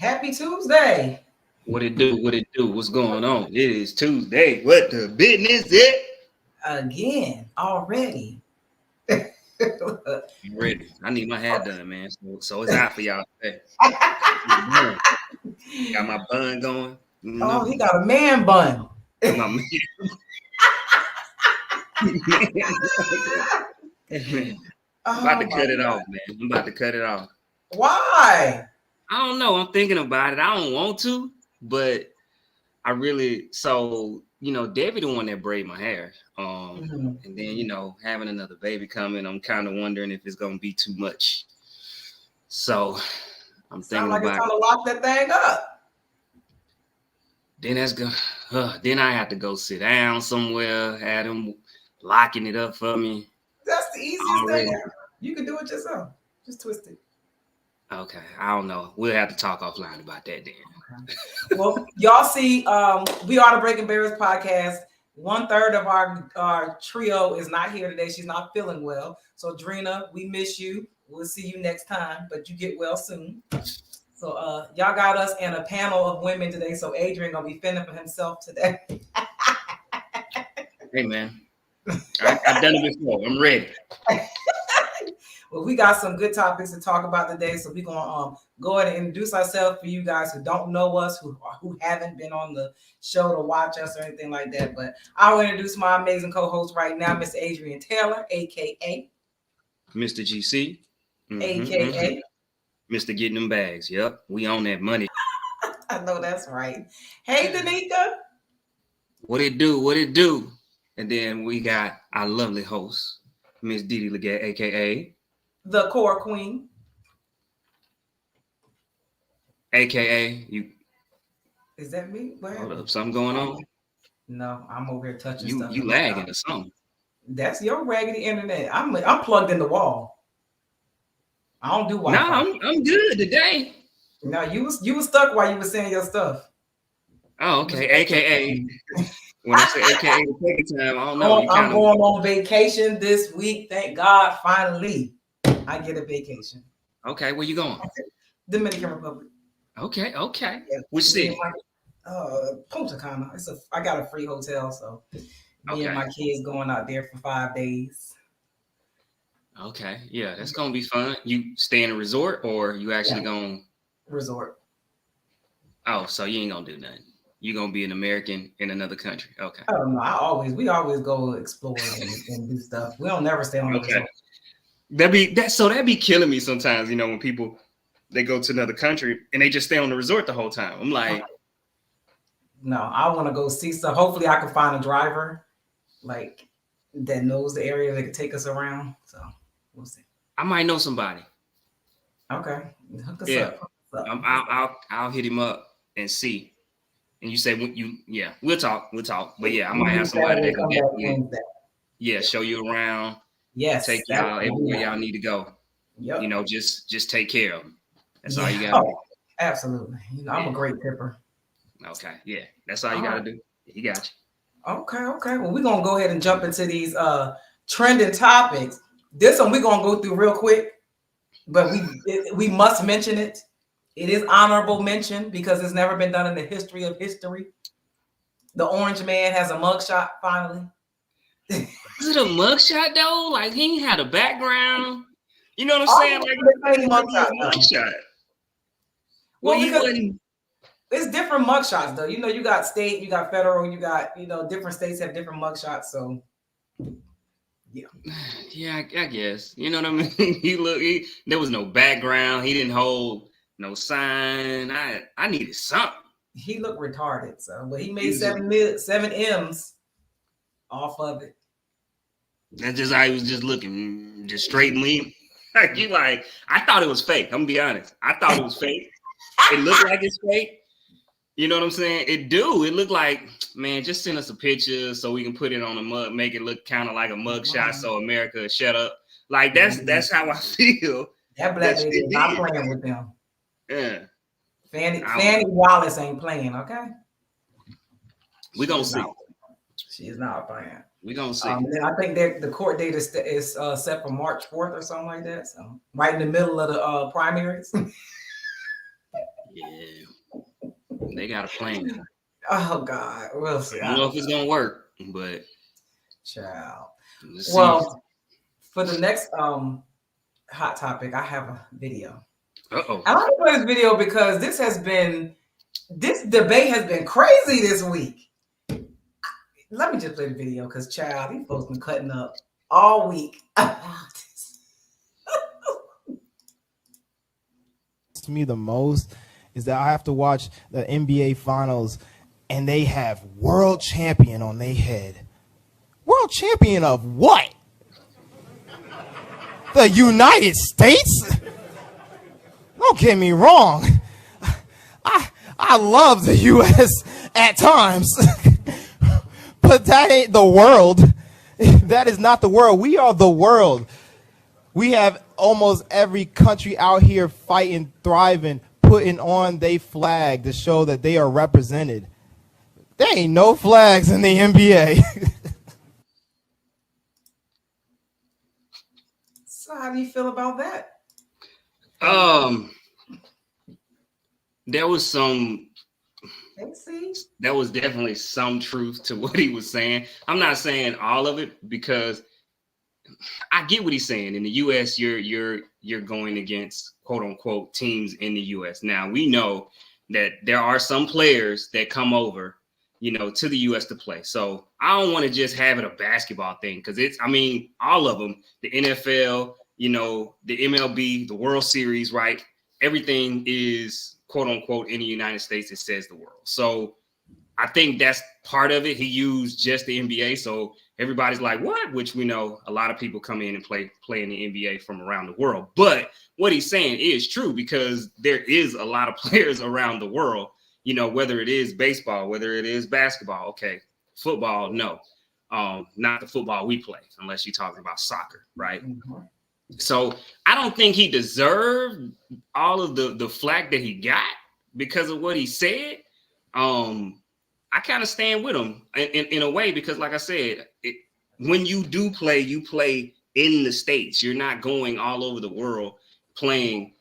Happy Tuesday. What it do? What it do? What's going on? It is Tuesday. What the business is? Again, already. I'm ready. I need my hair done, man. So it's out for y'all today. Got my bun going. Oh, he got a man bun. My man. I'm about to cut it off, man. I'm about to cut it off. Why? I don't know. I'm thinking about it. I don't want to, but I really Debbie the one that braided my hair. And then having another baby coming, I'm kind of wondering if it's gonna be too much. So I'm thinking like about it's trying to lock that thing up. Then that's good. Then I have to go sit down somewhere, have them locking it up for me. That's the easiest thing ever. You can do it yourself. Just twist it. Okay, I don't know. We'll have to talk offline about that then. Okay. Well, y'all see, we are the Breaking Barriers podcast. 1/3 of our trio is not here today. She's not feeling well. So, Drena, we miss you. We'll see you next time, but you get well soon. So, y'all got us in a panel of women today. So, Adrian gonna be fending for himself today. Hey, man. I've done it before. I'm ready. Well, we got some good topics to talk about today, so we're gonna go ahead and introduce ourselves for you guys who don't know us, who haven't been on the show to watch us or anything like that. But I'll introduce my amazing co-host right now, Mr. Adrian Taylor, aka Mr. GC, aka Mr. Getting Them Bags. Yep, we own that money. I know that's right. Hey, Danica. What it do? What it do? And then we got our lovely host, Miss Didi Legette, aka the Core Queen, aka you. Is that me? Hold up, something going on? No, I'm over here touching you, stuff. You lagging or something? That's your raggedy internet. I'm plugged in the wall. I don't do Wi-Fi. No, I'm good today. No, you was stuck while you were saying your stuff. Oh, okay. AKA. When I say AKA the second time, I don't know. I'm going on vacation this week. Thank God, finally, I get a vacation. Okay, where you going? Dominican Republic. Okay. Yeah, Which city? Punta Cana. I got a free hotel, so me and my kids going out there for 5 days. Okay, yeah, that's gonna be fun. You stay in a resort, or you actually going resort? Oh, so you ain't gonna do nothing. You're gonna be an American in another country. Okay. Oh no, we always go explore and do stuff. We don't never stay on the resort. That'd be killing me sometimes, when people they go to another country and they just stay on the resort the whole time. I'm like, no, I want to go see stuff. Hopefully I can find a driver that knows the area that can take us around. So we'll see. I might know somebody. Okay. Hook us up. I'll hit him up and see. And you say we'll talk. But yeah, I might have somebody that can definitely show you around. Yes, take y'all everywhere y'all need to go. Yep. Just take care of them. That's all you gotta do. Absolutely. I'm a great tipper. Okay, yeah, that's all you gotta do. He got you. Okay. Well, we're gonna go ahead and jump into these trending topics. This one we're gonna go through real quick, but we must mention it. It is honorable mention because it's never been done in the history of history. The orange man has a mugshot finally. Is it a mugshot though? Like he ain't had a background. You know what I'm saying? Like mugshot. Well, it's different mugshots though. You got state, you got federal, you got different states have different mugshots. So yeah, I guess. You know what I mean? There was no background. He didn't hold no sign. I needed something. He looked retarded, but he made 7 M's off of it. That's just how he was just looking, just straight lean. I thought it was fake. I'm gonna be honest. I thought it was fake. It looked like it's fake. You know what I'm saying? It looked like, man, just send us a picture so we can put it on a mug, make it look kind of like a mug shot so America shut up. Like that's how I feel. That black lady is not playing with them. Yeah. Fannie Wallace ain't playing, okay? We're going to see. She is not playing. We're going to see. I think the court date is set for March 4th or something like that. So right in the middle of the primaries. Yeah. They got a plan. Oh God, we'll see. I don't know if it's gonna work, but child. Well, for the next hot topic, I have a video. Uh-oh. I want to play this video because this debate has been crazy this week. Let me just play the video because, child, these folks been cutting up all week about this. To me, the most is that I have to watch the NBA Finals, and they have world champion on their head. World champion of what? The United States? Don't get me wrong. I love the U.S. at times. But that ain't the world. That is not the world. We are the world. We have almost every country out here fighting, thriving, putting on their flag to show that they are represented. There ain't no flags in the NBA. So how do you feel about that? There was definitely some truth to what he was saying. I'm not saying all of it because I get what he's saying. In the US, you're going against quote unquote teams in the US. Now we know that there are some players that come over, to the US to play. So I don't want to just have it a basketball thing because all of them, the NFL, the MLB, the World Series, right? Everything is quote unquote in the United States. It says the world. So I think that's part of it. He used just the NBA. So everybody's like, what? Which we know a lot of people come in and play in the NBA from around the world. But what he's saying is true because there is a lot of players around the world, whether it is baseball, whether it is basketball. Okay. Football, no. Not the football we play, unless you're talking about soccer, right? Mm-hmm. So I don't think he deserved all of the flack that he got because of what he said. I kind of stand with him in a way because, like I said, when you do play, you play in the States. You're not going all over the world playing.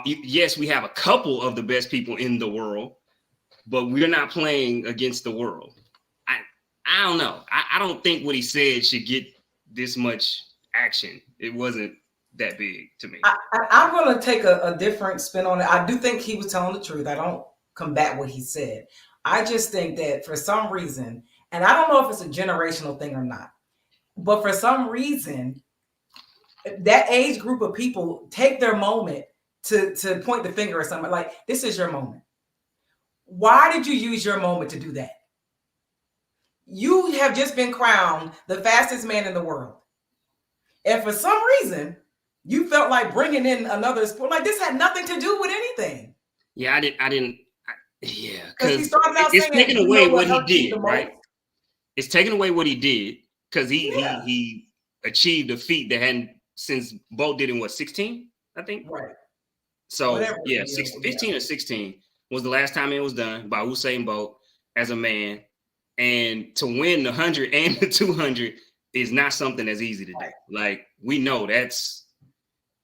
Yes, we have a couple of the best people in the world, but we're not playing against the world. I don't know. I don't think what he said should get this much action. It wasn't that big to me. I'm going to take a different spin on it. I do think he was telling the truth. I don't combat what he said. I just think that for some reason, and I don't know if it's a generational thing or not, but for some reason, that age group of people take their moment to point the finger at somebody like, this is your moment. Why did you use your moment to do that? You have just been crowned the fastest man in the world. And for some reason, you felt like bringing in another sport. Like this had nothing to do with anything. Yeah, I didn't. Yeah, because he started out it's saying, taking away what he did, right? It's taking away what he did because he achieved a feat that hadn't since Bolt did in 16, I think. Right. So whatever, 15 or 16 was the last time it was done by Usain Bolt as a man. And to win the 100 and the 200 is not something that's easy to do. Like we know that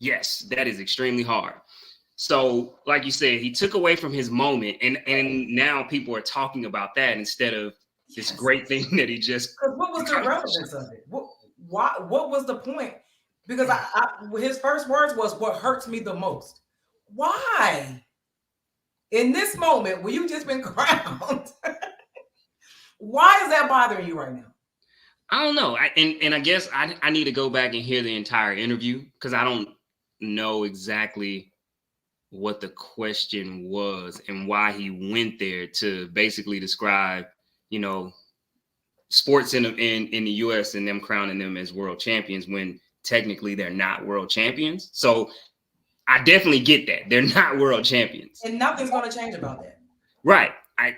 is extremely hard. So, like you said, he took away from his moment, and now people are talking about that instead of this great thing that he just. What was the relevance of it? What was the point? Because his first words was, "What hurts me the most." Why? In this moment, where you just been crowned, why is that bothering you right now? I don't know. I guess I need to go back and hear the entire interview because I don't know exactly what the question was and why he went there to basically describe, sports in the US and them crowning them as world champions when technically they're not world champions. So I definitely get that. They're not world champions. And nothing's going to change about that. Right. I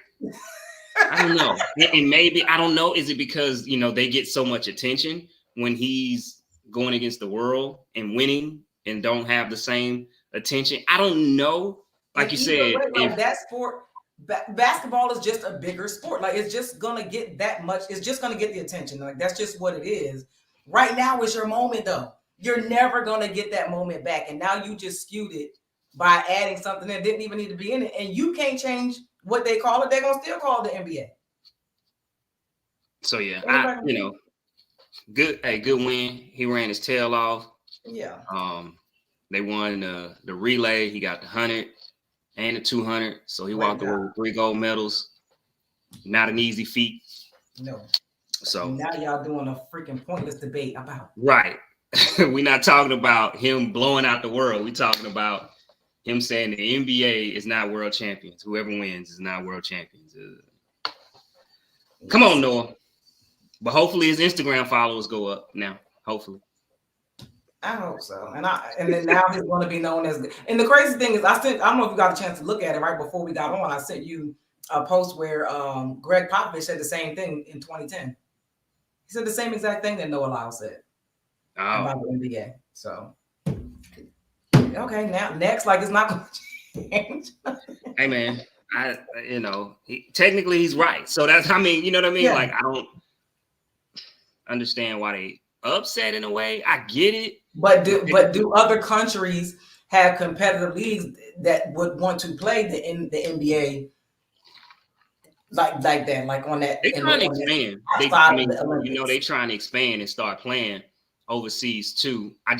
don't know. And maybe, I don't know. Is it because, they get so much attention when he's going against the world and winning and don't have the same attention? I don't know. Like you said, if that sport, basketball is just a bigger sport. Like it's just going to get that much. It's just going to get the attention. Like that's just what it is. Right now is your moment though. You're never going to get that moment back. And now you just skewed it by adding something that didn't even need to be in it. And you can't change what they call it, they're gonna still call it the NBA. So yeah, good. Hey, good win. He ran his tail off. Yeah. They won the relay. He got the 100 and the 200. So he walked away with 3 gold medals. Not an easy feat. No. So now y'all doing a freaking pointless debate about. Right. We're not talking about him blowing out the world. We're talking about him saying the NBA is not world champions. Whoever wins is not world champions. Come on, Noah. But hopefully his Instagram followers go up now. Hopefully. I hope so. And then now he's going to be known as. And the crazy thing is, I don't know if you got a chance to look at it right before we got on. I sent you a post where Greg Popovich said the same thing in 2010. He said the same exact thing that Noah Lyles said about the NBA. So, okay, now next, like it's not going to change. Hey man, technically he's right. So that's, I mean, you know what I mean? Yeah. Like I don't understand why they upset in a way. I get it. But do other countries have competitive leagues that would want to play the NBA like that, like on that? They trying to expand. They trying to expand and start playing overseas too. I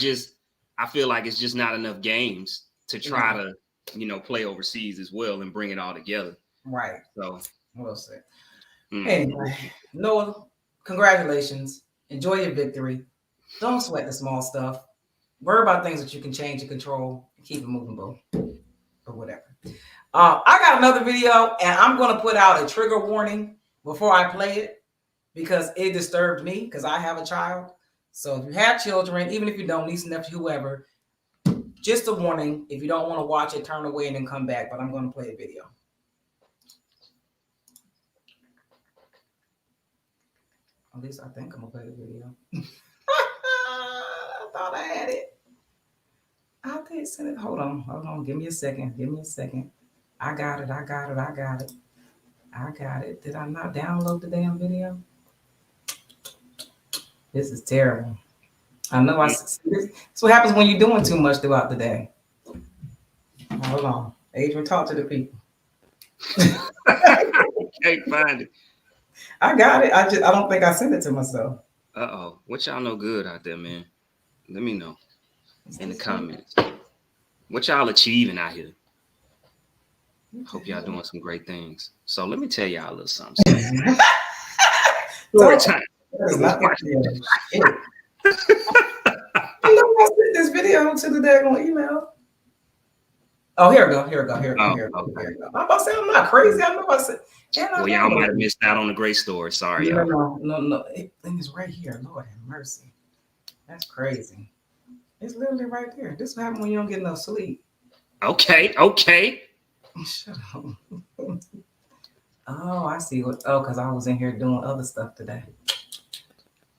feel like it's just not enough games to try to play overseas as well and bring it all together. Right. So we'll see. Anyway, Noah, congratulations. Enjoy your victory. Don't sweat the small stuff. Worry about things that you can change and control. Keep it moving, bro. But whatever. I got another video, and I'm going to put out a trigger warning before I play it because it disturbed me because I have a child. So if you have children, even if you don't, niece, nephew, whoever, just a warning. If you don't want to watch it, turn away and then come back. But I'm going to play a video. At least I think I'm going to play the video. I thought I had it. I did send it. Hold on. Give me a second. I got it. Did I not download the damn video? This is terrible. I know this is what happens when you're doing too much throughout the day. Hold on. Adrian, talk to the people. Can't find it. I got it. I don't think I sent it to myself. Uh-oh. What y'all know good out there, man? Let me know in the comments. What y'all achieving out here? Hope y'all doing some great things. So let me tell y'all a little something. Story time. I sent this video to the daggone email. Oh, here we go. I'm about to say I'm not crazy. I know I said. Well, y'all might have missed out on a great story. Sorry, y'all. No. It's right here. Lord have mercy. That's crazy. It's literally right there. This happens when you don't get enough sleep. Okay. Shut up. Oh, I see because I was in here doing other stuff today.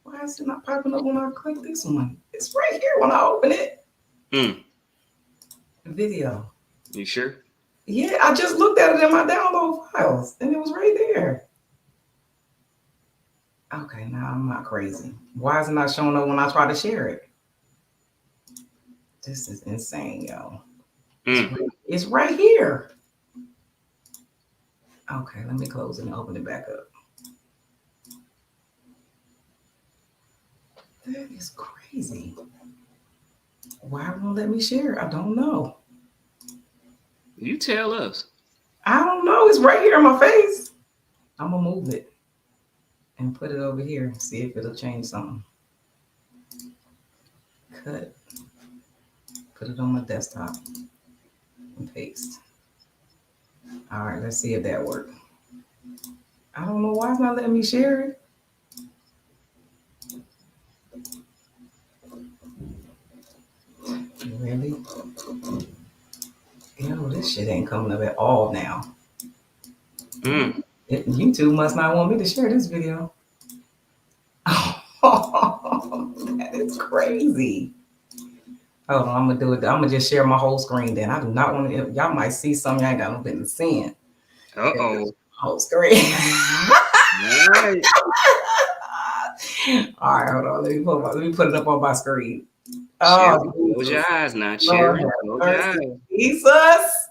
Why is it not popping up when I click this one? It's right here when I open it. Video. You sure? Yeah, I just looked at it in my download files and it was right there. Okay, now I'm not crazy. Why is it not showing up when I try to share it? This is insane, yo. It's right here. Okay, let me close it and open it back up. That is crazy. Why won't let me share it? I don't know. You tell us. I don't know. It's right here in my face. I'm going to move it and put it over here and see if it'll change something. Cut. Put it on my desktop and paste. All right, let's see if that works. I don't know why it's not letting me share it. Really? This shit ain't coming up at all now. YouTube must not want me to share this video. Oh, that is crazy. Hold on, I'm gonna do it. I'm gonna just share my whole screen then. I do not want to. Y'all might see something y'all ain't got no business seeing. Whole screen. Right. All right, hold on. Let me put it up on my screen. Close your eyes now, Cherry. Jesus.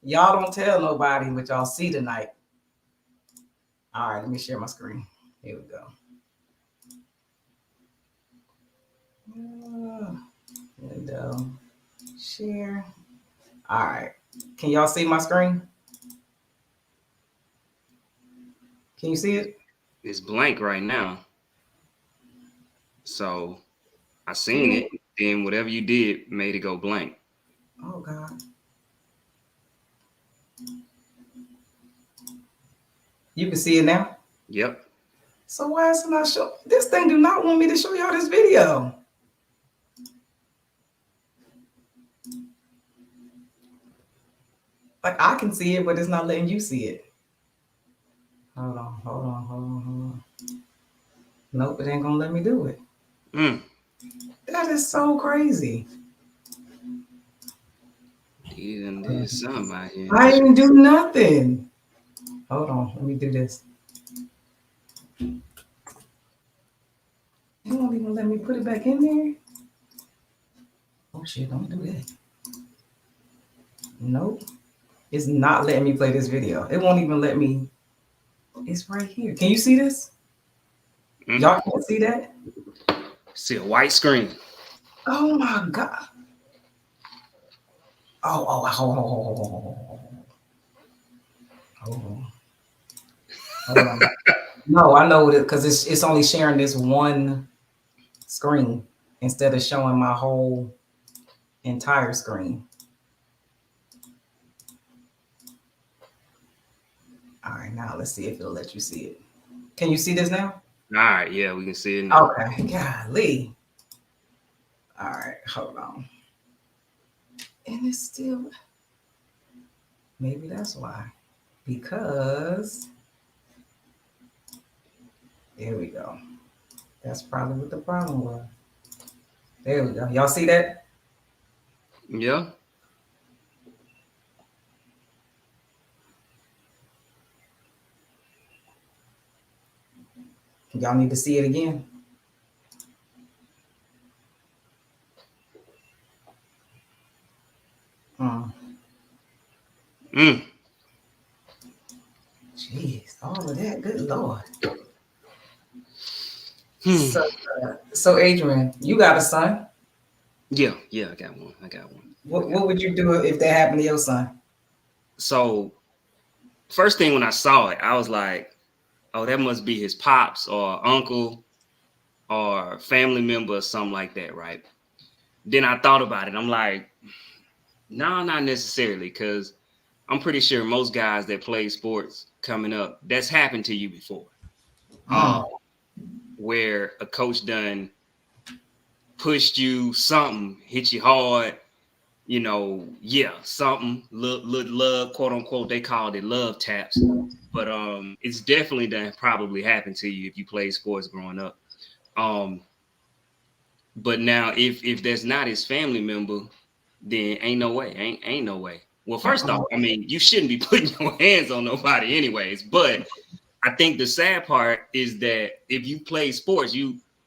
Y'all don't tell nobody what y'all see tonight. All right, let me share my screen. Here we go. Window, share. All right. Can y'all see my screen? Can you see it? It's blank right now. So I seen it. Then whatever you did made it go blank. Oh God. You can see it now? Yep. So why is it not show? This thing do not want me to show y'all this video. Like I can see it, but it's not letting you see it. Hold on. Nope, it ain't gonna let me do it. That is so crazy. Even there's something out here. I didn't do nothing. Hold on, let me do this. It won't even let me put it back in there. Oh shit, don't do that. Nope. It's not letting me play this video. It won't even let me. It's right here. Can you see this? Y'all can't see that? See a white screen. Oh my God. Oh, hold on. No, I know it because it's only sharing this one screen instead of showing my whole entire screen. All right, now let's see if it'll let you see it. Can you see this now? All right, yeah, we can see it now. Okay, golly. All right, hold on. And it's still, maybe that's why. Because, there we go. That's probably what the problem was. There we go. Y'all see that? Yeah. Y'all need to see it again. Jeez, all of that. Good Lord. So Adrian, you got a son? Yeah, I got one. What would you do if that happened to your son? So first thing when I saw it, I was like, oh, that must be his pops or uncle or family member or something like that, right? Then I thought about it. I'm like, no, not necessarily, because I'm pretty sure most guys that play sports coming up, that's happened to you before. Where a coach done pushed you something, hit you hard, something, love, quote unquote, they called it love taps. But it's definitely done probably happened to you if you played sports growing up. But now if that's not his family member, then ain't no way. Ain't no way. Well, first off, I mean, you shouldn't be putting your hands on nobody anyways. But I think the sad part is that if you play sports,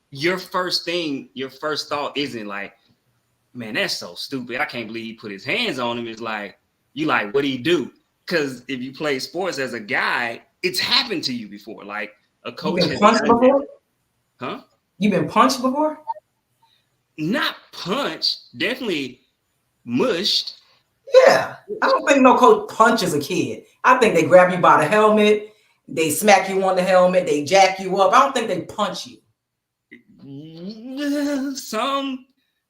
your first thought isn't like, man, that's so stupid. I can't believe he put his hands on him. It's like, what'd he do? Because if you play sports as a guy, it's happened to you before. Like a coach has punched before? Huh? You been punched before? Not punched, definitely mushed. Yeah. I don't think no coach punches a kid. I think they grab you by the helmet, they smack you on the helmet, they jack you up. I don't think they punch you.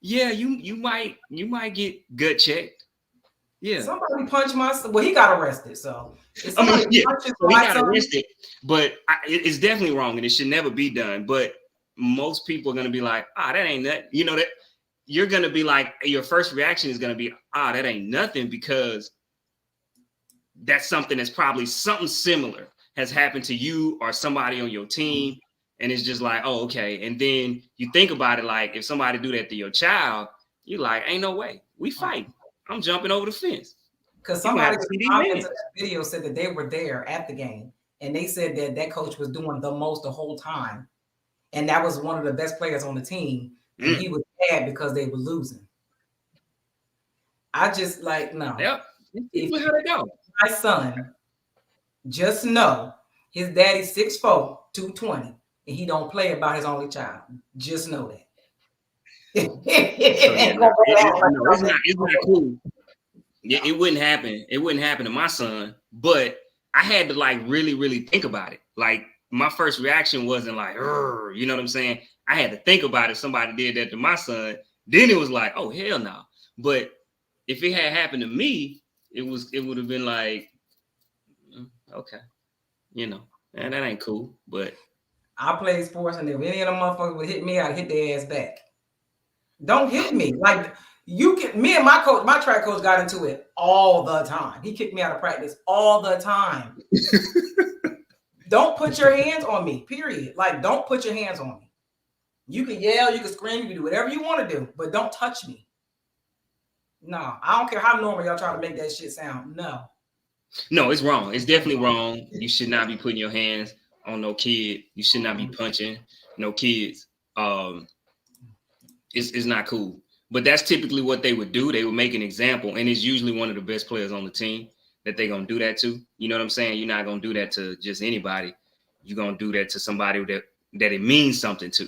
Yeah, you might get gut checked. Yeah. Somebody punched my son. Well, he got arrested. So he got arrested, but it's definitely wrong and it should never be done. But most people are gonna be like, that ain't that. That you're gonna be like, your first reaction is gonna be, that ain't nothing, because that's something that's probably something similar has happened to you or somebody on your team. And it's just like, oh, okay. And then you think about it, like if somebody do that to your child, you're like, ain't no way. We fight. I'm jumping over the fence. Because somebody commented to that video said that they were there at the game. And they said that coach was doing the most the whole time. And that was one of the best players on the team. And he was mad because they were losing. I just like, no. Yep. If How they go? my son, just know his daddy's 6'4", 220, and he don't play about his only child. Just know that. It's not cool. It wouldn't happen. It wouldn't happen to my son, but I had to like really think about it. Like my first reaction wasn't like, you know what I'm saying? I had to think about it. Somebody did that to my son. Then it was like, oh hell no. But if it had happened to me, it would have been like, okay, you know, and that ain't cool. But I play sports, and if any of them motherfuckers would hit me, I'd hit their ass back. Don't hit me. Like you can. Me and my coach, my track coach, got into it all the time. He kicked me out of practice all the time. Don't put your hands on me. Period. Like, don't put your hands on me. You can yell, you can scream, you can do whatever you want to do, but don't touch me. No, I don't care how normal y'all try to make that shit sound. No, it's wrong. It's definitely wrong. You should not be putting your hands on no kid. You should not be punching no kids. It's not cool. But that's typically what they would do. They would make an example, and it's usually one of the best players on the team that they're gonna do that to. You know what I'm saying? You're not gonna do that to just anybody. You're gonna do that to somebody that it means something to.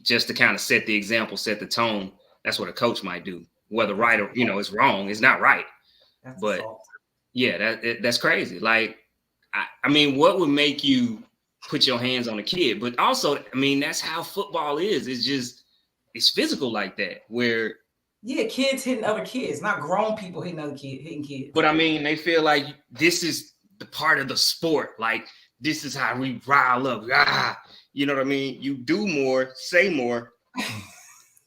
Just to kind of set the example, set the tone. That's what a coach might do. Whether right or it's wrong, it's not right. that's But assault. yeah, that's crazy. Like, I mean, what would make you put your hands on a kid? But also, I mean, that's how football is. It's physical like that. Where kids hitting other kids, not grown people hitting kids. But I mean, they feel like this is the part of the sport. Like, this is how we rile up. You know what I mean? You do more, say more.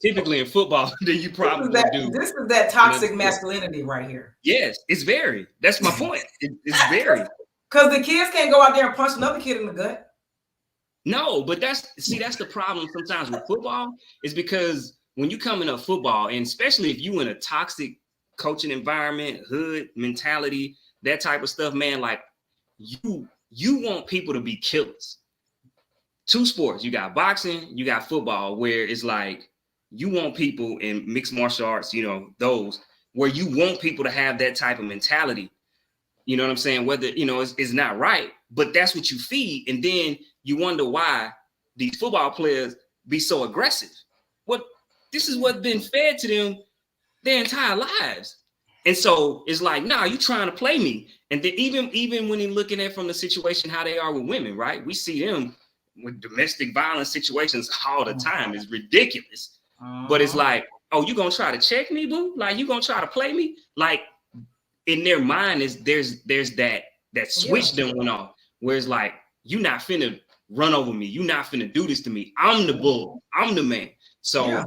Typically in football than you probably do. This is that toxic masculinity right here. Yes, it's very. That's my point. It's very. Because the kids can't go out there and punch another kid in the gut. No, but that's the problem sometimes with football is because when you come in a football, and especially if you in a toxic coaching environment, hood mentality, that type of stuff, man, like you want people to be killers. Two sports, you got boxing, you got football, where it's like you want people in mixed martial arts, those where you want people to have that type of mentality. You know what I'm saying? Whether, it's not right, but that's what you feed. And then you wonder why these football players be so aggressive. This is what's been fed to them their entire lives. And so it's like, nah, you trying to play me. And then even when you're looking at from the situation, how they are with women, right? We see them with domestic violence situations all the time. It's ridiculous. But it's like, oh, you gonna try to check me, boo? Like, you gonna try to play me? Like, in their mind there's that switch that went off, where it's like, you not finna run over me. You not finna do this to me. I'm the bull. I'm the man. So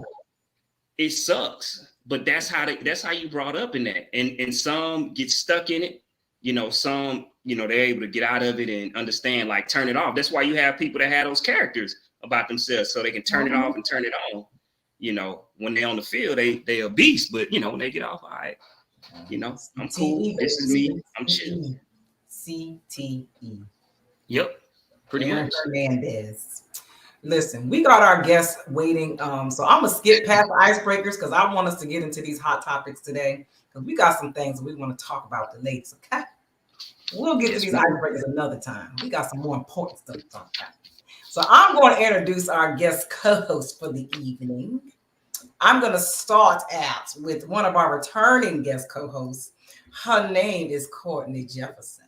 it sucks. But that's how you brought up in that. And some get stuck in it. Some, they're able to get out of it and understand, like, turn it off. That's why you have people that have those characters about themselves, so they can turn it off and turn it on. When they're on the field, they a beast, but when they get off, all right, I'm cool. This is me. I'm chill. CTE. Yep. Pretty much. Hernandez. Listen, we got our guests waiting. So I'm gonna skip past the icebreakers because I want us to get into these hot topics today, because we got some things that we want to talk about the ladies. Okay. We'll get to these icebreakers another time. We got some more important stuff to talk about. So I'm going to introduce our guest co-host for the evening. I'm going to start out with one of our returning guest co-hosts. Her name is Courtney Jefferson.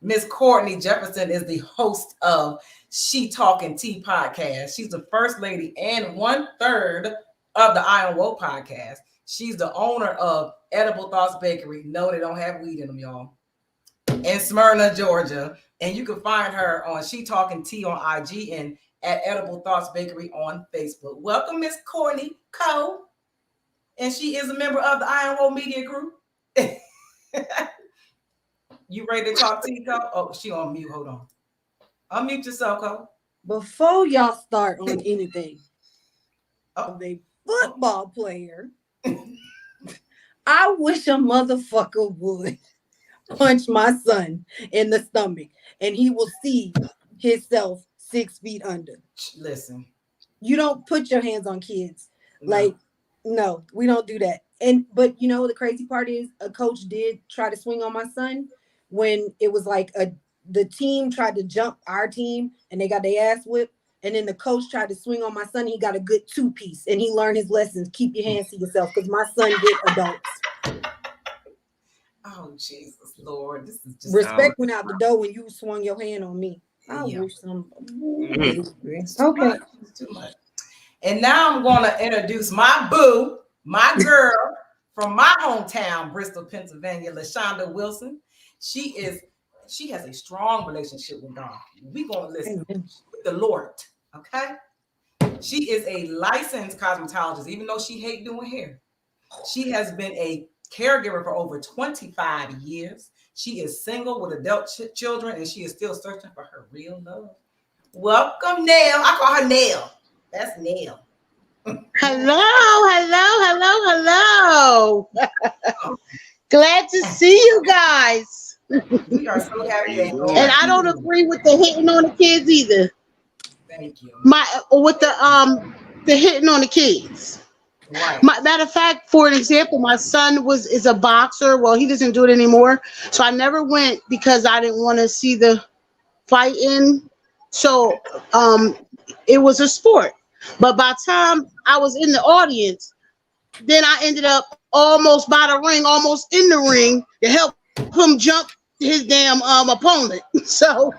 Miss Courtney Jefferson is the host of She Talking Tea podcast. She's the first lady and 1/3 of the I Am Woke podcast. She's the owner of Edible Thoughts Bakery. No, they don't have weed in them, y'all. In Smyrna, Georgia. And you can find her on She Talking Tea on IG and at Edible Thoughts Bakery on Facebook. Welcome, Miss Courtney Cole. And she is a member of the I Am Woke Media Group. You ready to talk to you, Cole? Oh, she on mute. Hold on. Unmute yourself, Cole. Before y'all start on anything, of a football player, I wish a motherfucker would punch my son in the stomach and he will see himself 6 feet under. Listen. You don't put your hands on kids. No, we don't do that. But you know, the crazy part is a coach did try to swing on my son when it was like the team tried to jump our team and they got their ass whipped. And then the coach tried to swing on my son. He got a good 2-piece and he learned his lessons. Keep your hands to yourself because my son get adults. Oh, Jesus, Lord. This is just respect went out the door when you swung your hand on me. I wish some. Okay. It's too much. And now I'm going to introduce my boo, my girl from my hometown, Bristol, Pennsylvania, LaShonda Wilson. She has a strong relationship with God. We're going to listen with the Lord, okay? She is a licensed cosmetologist, even though she hates doing hair. She has been a caregiver for over 25 years. She is single with adult children, and she is still searching for her real love. Welcome, Nell. I call her Nell. That's Nell. Hello. Glad to see you guys. We are so happy. And I don't agree with the hitting on the kids either. Thank you. With the hitting on the kids. Right. Matter of fact, for an example, my son is a boxer. Well, he doesn't do it anymore. So I never went because I didn't want to see the fighting. So it was a sport. But by the time I was in the audience, then I ended up almost by the ring, almost in the ring to help him jump his damn opponent. So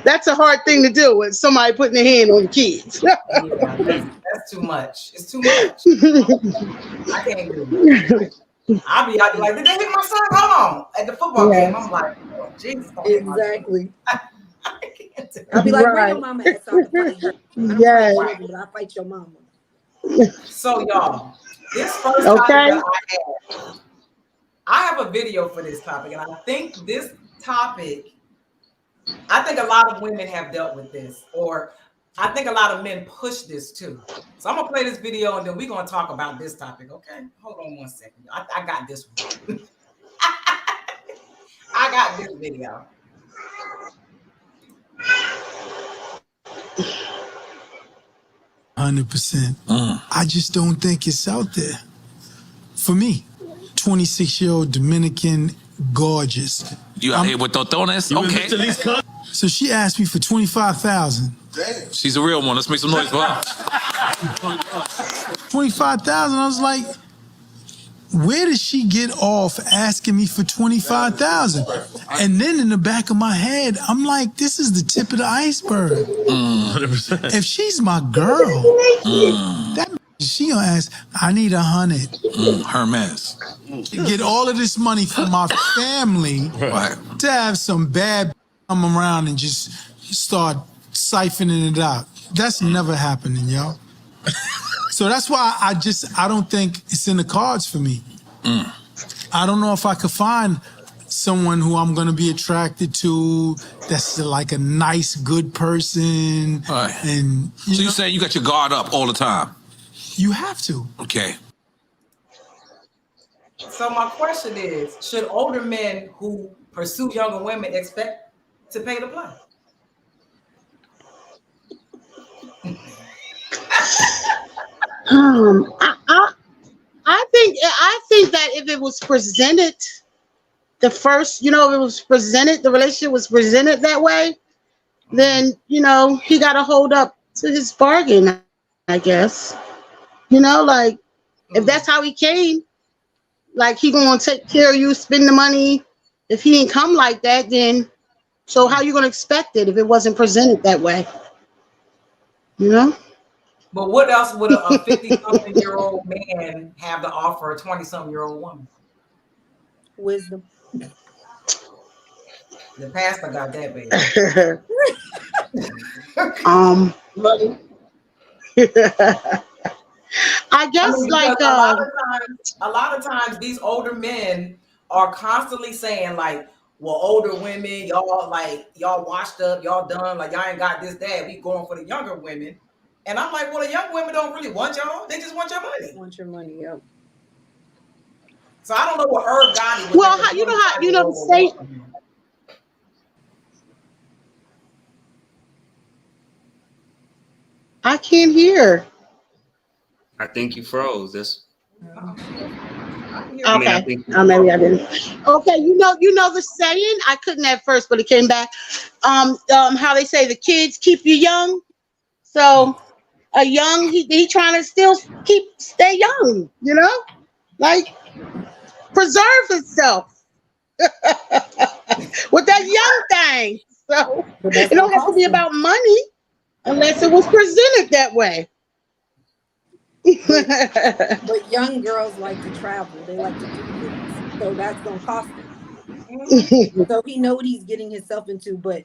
that's a hard thing to do with somebody putting their hand on the kids. That's too much. It's too much. I can't do it. I'll be like, did they hit my son? Hold on. At the football game, I'm like, oh, Jesus. Exactly. I'll be like, bring your mama ass out to fight her. Yes. But I fight your mama. So, y'all, this first topic that I have a video for this topic, and I think this topic, I think a lot of women have dealt with this, or I think a lot of men push this too. So I'm gonna play this video, and then we're gonna talk about this topic. Okay, hold on one second. I got this one. I got this video. 100%. I just don't think it's out there. For me, 26-year-old Dominican, gorgeous. You out here with totones? Okay. So she asked me for $25,000. Damn. She's a real one. Let's make some noise for her. $25,000. I was like, where did she get off asking me for $25,000? And then in the back of my head, I'm like, this is the tip of the iceberg. 100%. If she's my girl, that she gonna ask, I need 100. Hermes. Get all of this money from my family to have some bad come around and just start siphoning it out. That's never happening, yo. So that's why I don't think it's in the cards for me. I don't know if I could find someone who I'm going to be attracted to that's like a nice, good person. Right. And So you saying you got your guard up all the time? You have to. Okay. So my question is, should older men who pursue younger women expect to pay the play? I think that if it was presented the relationship was presented that way, then he got to hold up to his bargain, I guess. If that's how he came, like he gonna take care of you, spend the money. If he didn't come like that, then so how you gonna expect it if it wasn't presented that way? But what else would a 50-something-year-old man have to offer a 20-something-year-old woman? Wisdom. The pastor got that, baby. I guess a lot of times these older men are constantly saying like, well, older women, y'all washed up, y'all done, like y'all ain't got this, that. We going for the younger women. And I'm like, well, the young women don't really want y'all. They just want your money. Want your money, yep. So I don't know what Herb Gotti was. Well, you know the state. I can't hear. I think you froze. I mean, I Okay. think Maybe I didn't. Okay, you know the saying. I couldn't at first, but it came back. How they say the kids keep you young. So a young he trying to still stay young. You know, like preserve himself with that young thing. So it don't have to be about money unless it was presented that way. But young girls like to travel. They like to do things. So that's gonna cost him. So he know what he's getting himself into. But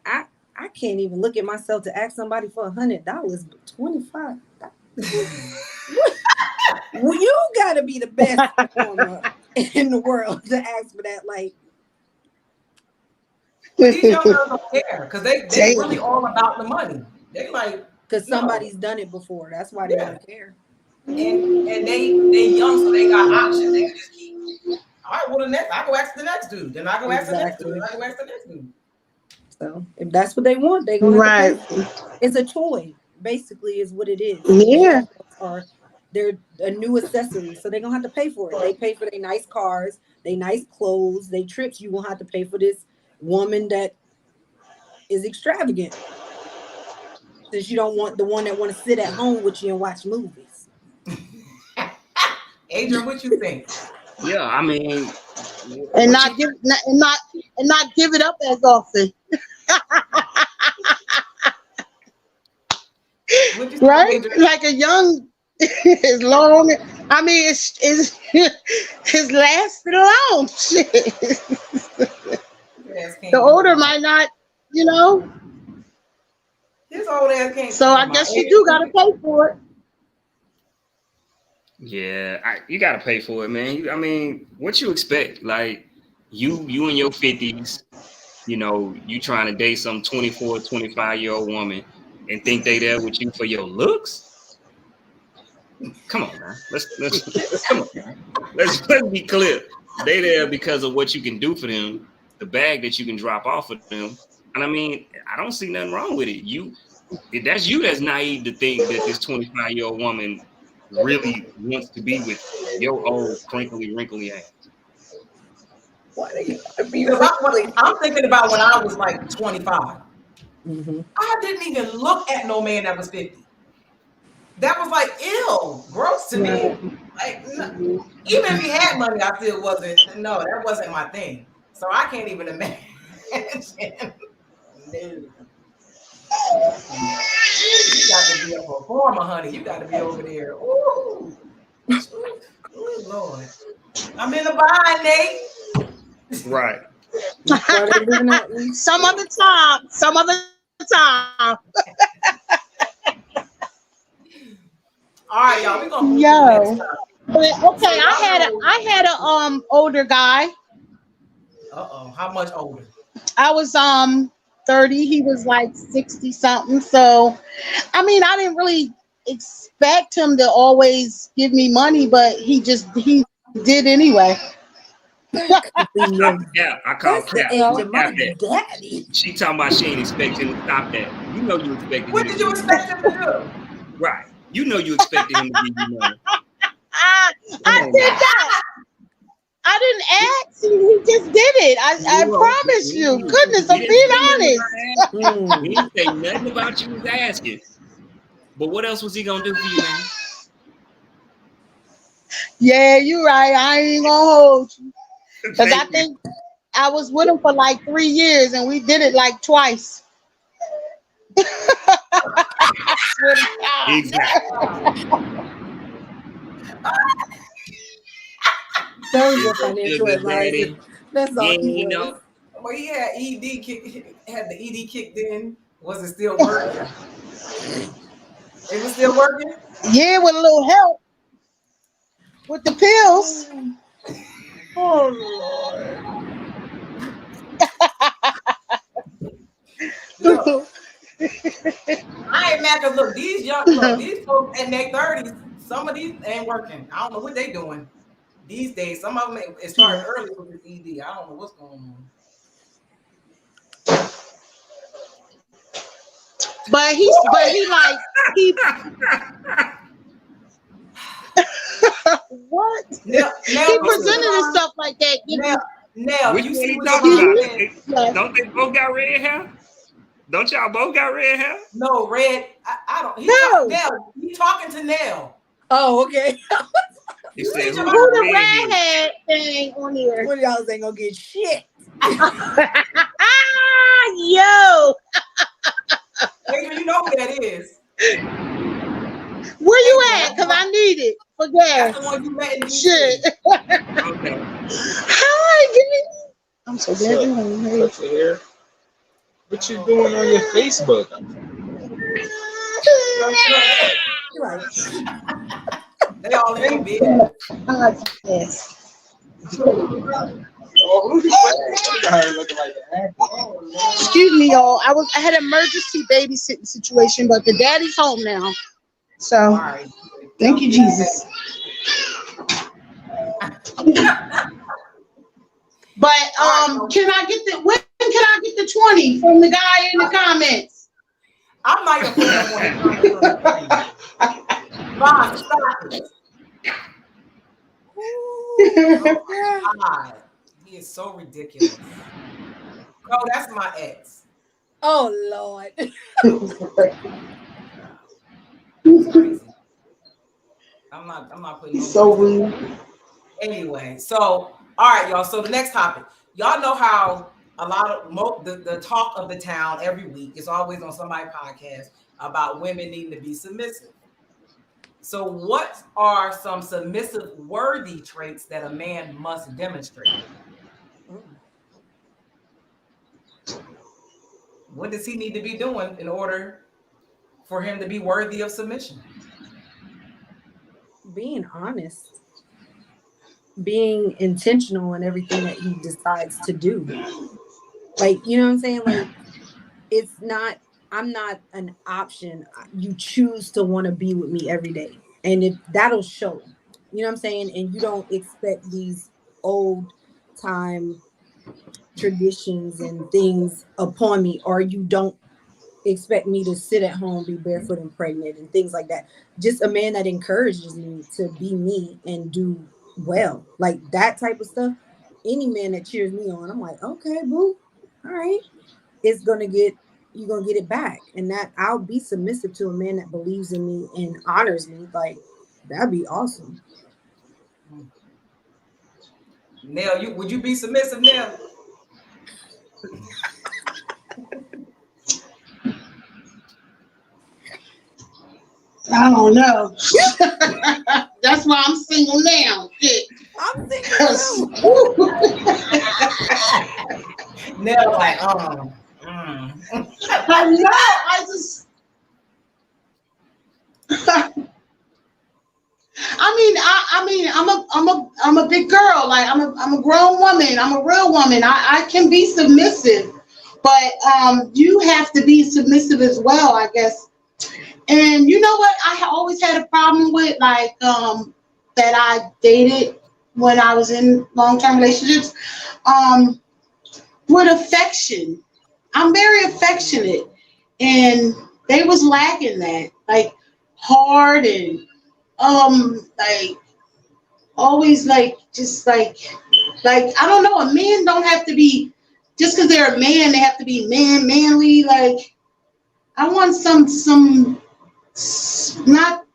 I can't even look at myself to ask somebody for $100. $25. Well, you gotta be the best performer in the world to ask for that. Like these young girls don't care because they really all about the money. They like because somebody's done it before. That's why they don't care. And they young, so they got options. They can just keep. All right, well, the next I go ask the next dude. Then I go ask the next dude. Then I go ask the next dude. So if that's what they want, they gonna have to pay. It's a toy, basically, is what it is. Yeah. Or they're a new accessory, so they're gonna have to pay for it. They pay for their nice cars, they nice clothes, they trips. You gonna have to pay for this woman that is extravagant. Since you don't want the one that want to sit at home with you and watch movies. Adrian, what you think? Yeah, I mean, and not give it up as often. Right? Like a young is long. I mean, it's lasting long. Shit. The older might not, you know. His old ass can't. So I guess you do gotta pay for it. Yeah, you gotta pay for it, man. I mean, what you expect? Like you in your 50s, you know, you trying to date some 24, 25-year-old woman and think they there with you for your looks? Come on, man. Let's come on, man. Let's be clear. They there because of what you can do for them, the bag that you can drop off of them. And I mean, I don't see nothing wrong with it. That's you that's naive to think that this 25-year-old woman really wants to be with your old crinkly, wrinkly ass. I'm thinking about when I was like 25. Mm-hmm. I didn't even look at no man that was 50. That was like ill, gross to me. Like, even if he had money, I still wasn't. No, that wasn't my thing. So I can't even imagine. No. You got to be a performer, honey. You got to be over there. Ooh, Lord. I'm in the bind, Nate. Right. Some other time. All right, y'all. We're gonna move to the next time. But okay, I had a older guy. How much older? I was 30. He was like 60 something. So I mean, I didn't really expect him to always give me money, but he did anyway. Yeah, I call cap. Daddy. She talking about she ain't expecting him to stop that. You know you expected him. What did you expect him to do? Right. You know you expected him to give you money. I did that. I didn't ask. He just did it. I promise you. Goodness, I'm being honest. He didn't say nothing about you was asking. But what else was he gonna do for you, man? Yeah, you're right. I ain't gonna hold you. Because I think I was with him for like 3 years and we did it like twice. Exactly. That was your financial advisor. That's all you know. Well, he had had the ED kicked in. Was it still working? It was still working? Yeah, with a little help. With the pills. Oh Lord. I ain't mad because look, these folks in their 30s, some of these ain't working. I don't know what they doing these days. Some of them it started early with this ED. I don't know what's going on. But he Now, He presented himself like that. now Which you one see you what talking Javon about? said? Yes. Don't they both got red hair? Don't y'all both got red hair? No, Red. I don't. Nell, you talking to Nell? Oh, okay. He You said, see who's Who Javon? the the redhead? redhead thing on here? One of y'all ain't gonna get shit. Yo, Adrian, you know who that is. where you at? Cause I need it for That's gas. the one you met in DC. Shit. Okay. Hi, give me. I'm so glad you're home. What's your hair? What you doing on your Facebook? You're right. They all in your bed. Yes. Oh, who's the guy looking like an actor? Excuse me, y'all. I had an emergency babysitting situation, but the daddy's home now. So All right. thank you, Jesus. But can I get the when can I get the 20 from the guy in the comments? I'm not gonna put that on the Ron, stop it. Oh, God. He is so ridiculous. Oh, that's my ex. Oh Lord. It's crazy. I'm not putting He's so rude. Anyway, so all right, y'all. So the next topic. Y'all know how a lot of the talk of the town every week is always on somebody's podcast about women needing to be submissive. So what are some submissive worthy traits that a man must demonstrate? What does he need to be doing in order for him to be worthy of submission? Being honest. Being intentional in everything that he decides to do. Like, you know what I'm saying? Like, I'm not an option. You choose to want to be with me every day. And that'll show. You know what I'm saying? And you don't expect these old time traditions and things upon me, or you don't expect me to sit at home, be barefoot and pregnant and things like that. Just a man that encourages me to be me and do well. Like that type of stuff. Any man that cheers me on, I'm like, okay, boo. All right. You're gonna get it back. And that I'll be submissive to a man that believes in me and honors me. Like, that'd be awesome. Nell, would you be submissive, Nell? I don't know. That's why I'm single now. Shit. I'm single too. Nell, like, I know. I just. I'm a big girl. Like I'm a grown woman. I'm a real woman. I can be submissive, but you have to be submissive as well, I guess. And you know what? I always had a problem with that I dated when I was in long-term relationships with affection. I'm very affectionate, and they was lacking that, like hard and like always just like I don't know. A man don't have to be just because they're a man. They have to be manly. Like I want some not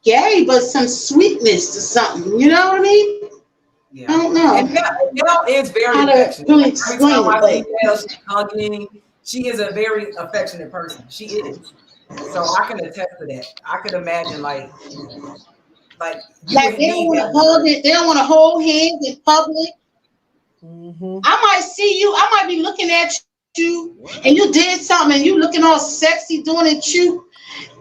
gay, but some sweetness to something. You know what I mean? Yeah. I don't know. And Nell is very affectionate. Really explain Every time I see it, Nell, she's hugging. She is a very affectionate person. She is. So I can attest to that. I could imagine like you like they don't want to hug it. They don't want to hold hands in public. Mm-hmm. I might see you. I might be looking at you, and you did something, and you looking all sexy doing it.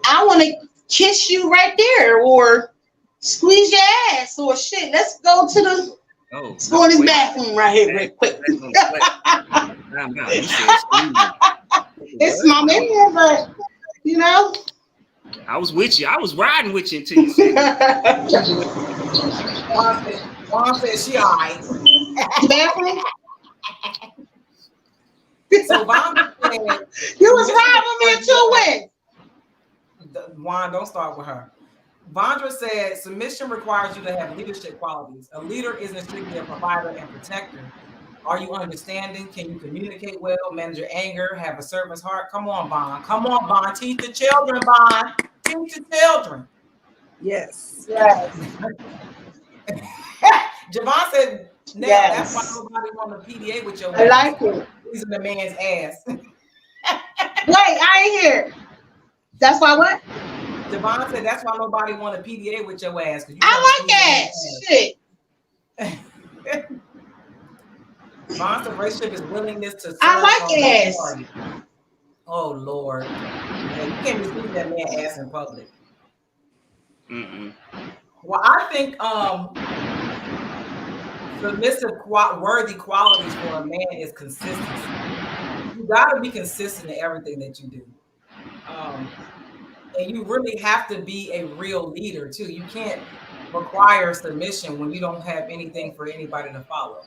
I want to kiss you right there, or squeeze your ass, or shit. Let's go to the. Let's go in this bathroom right here, real quick. It's my man, but you know. I was with you. I was riding with you until you said Juan said she all right. Bathroom? So Von said, you was riding with me too, when? Juan, don't start with her. Vondra said, submission requires you to have leadership qualities. A leader isn't strictly a provider and protector. Are you understanding? Can you communicate well, manage your anger, have a servant's heart? Come on, Bond. Come on, Bond. Teach the children, Bond. Teach the children. Yes. Yes. Javon said, now Yes. that's why nobody want to PDA with your I like it. Using the man's ass. Wait, I ain't here. That's why what? Javon said that's why nobody want to PDA with your ass. I like that shit. Monster relationship is willingness to serve. I like ass. Party. Oh Lord, man, you can't be seeing that man ass in public. Well, I think submissive worthy qualities for a man is consistency. You gotta be consistent in everything that you do. And you really have to be a real leader too. You can't require submission when you don't have anything for anybody to follow.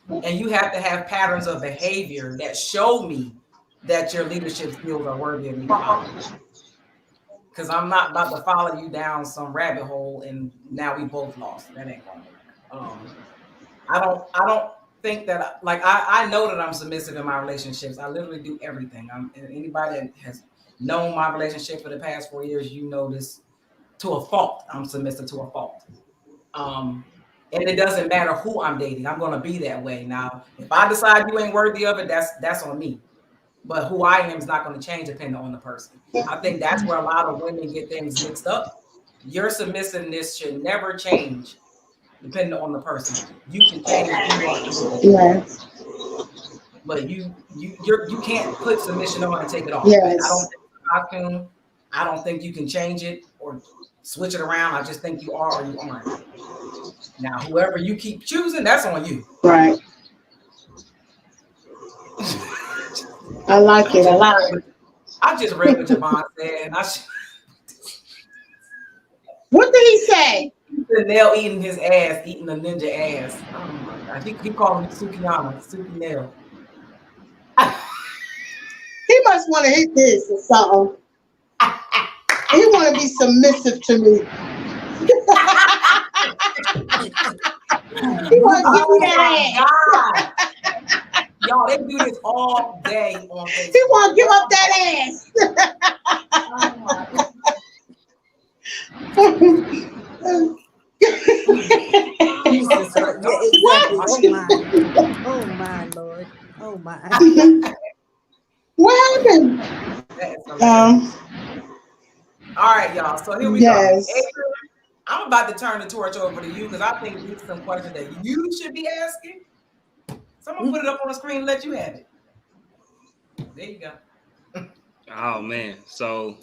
And you have to have patterns of behavior that show me that your leadership skills are worthy of me following. Because I'm not about to follow you down some rabbit hole and now we both lost. That ain't gonna work. I don't think that, like, I know that I'm submissive in my relationships. I literally do everything. Anybody that has known my relationship for the past 4 years, you know this to a fault. I'm submissive to a fault. And it doesn't matter who I'm dating. I'm going to be that way. Now, if I decide you ain't worthy of it, that's on me. But who I am is not going to change depending on the person. I think that's where a lot of women get things mixed up. Your submissiveness should never change depending on the person. You can change who you are. Yes. But you can't put submission on and take it off. Yes. I don't think you can change it or switch it around. I just think you are or you aren't. Now, whoever you keep choosing, that's on you. Right. I like it a lot. I just read what Javon said, and what did he say? Nail eating his ass, eating the ninja ass. Oh my God. He called him Sukiyama, Suki Nail. He must want to hit this or something. He want to be submissive to me. He want to give me that ass. Y'all, they do this all day on Facebook. He want to give up that ass. Jesus. Yeah, exactly. Oh my Lord. Oh my. What happened? All right, y'all. So here we go. Adrian, I'm about to turn the torch over to you because I think these are some questions that you should be asking. Someone put it up on the screen and let you have it. There you go. Oh man, so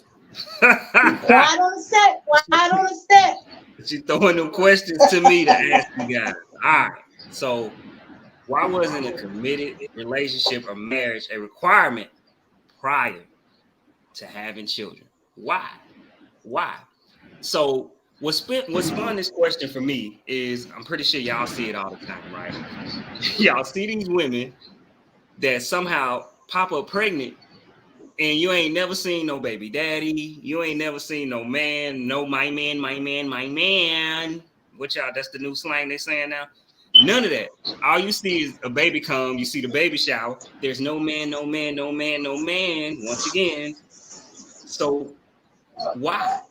Quiet on the set. Quiet on the set. She throwing them questions to me to ask you guys. All right. So why wasn't a committed relationship or marriage a requirement prior to having children? Why? So what spawned this question for me is, I'm pretty sure y'all see it all the time, right? Y'all see these women that somehow pop up pregnant and you ain't never seen no baby daddy. You ain't never seen no man, my man. What y'all, that's the new slang they saying now? None of that. All you see is a baby come. You see the baby shower. There's no man. Once again. So why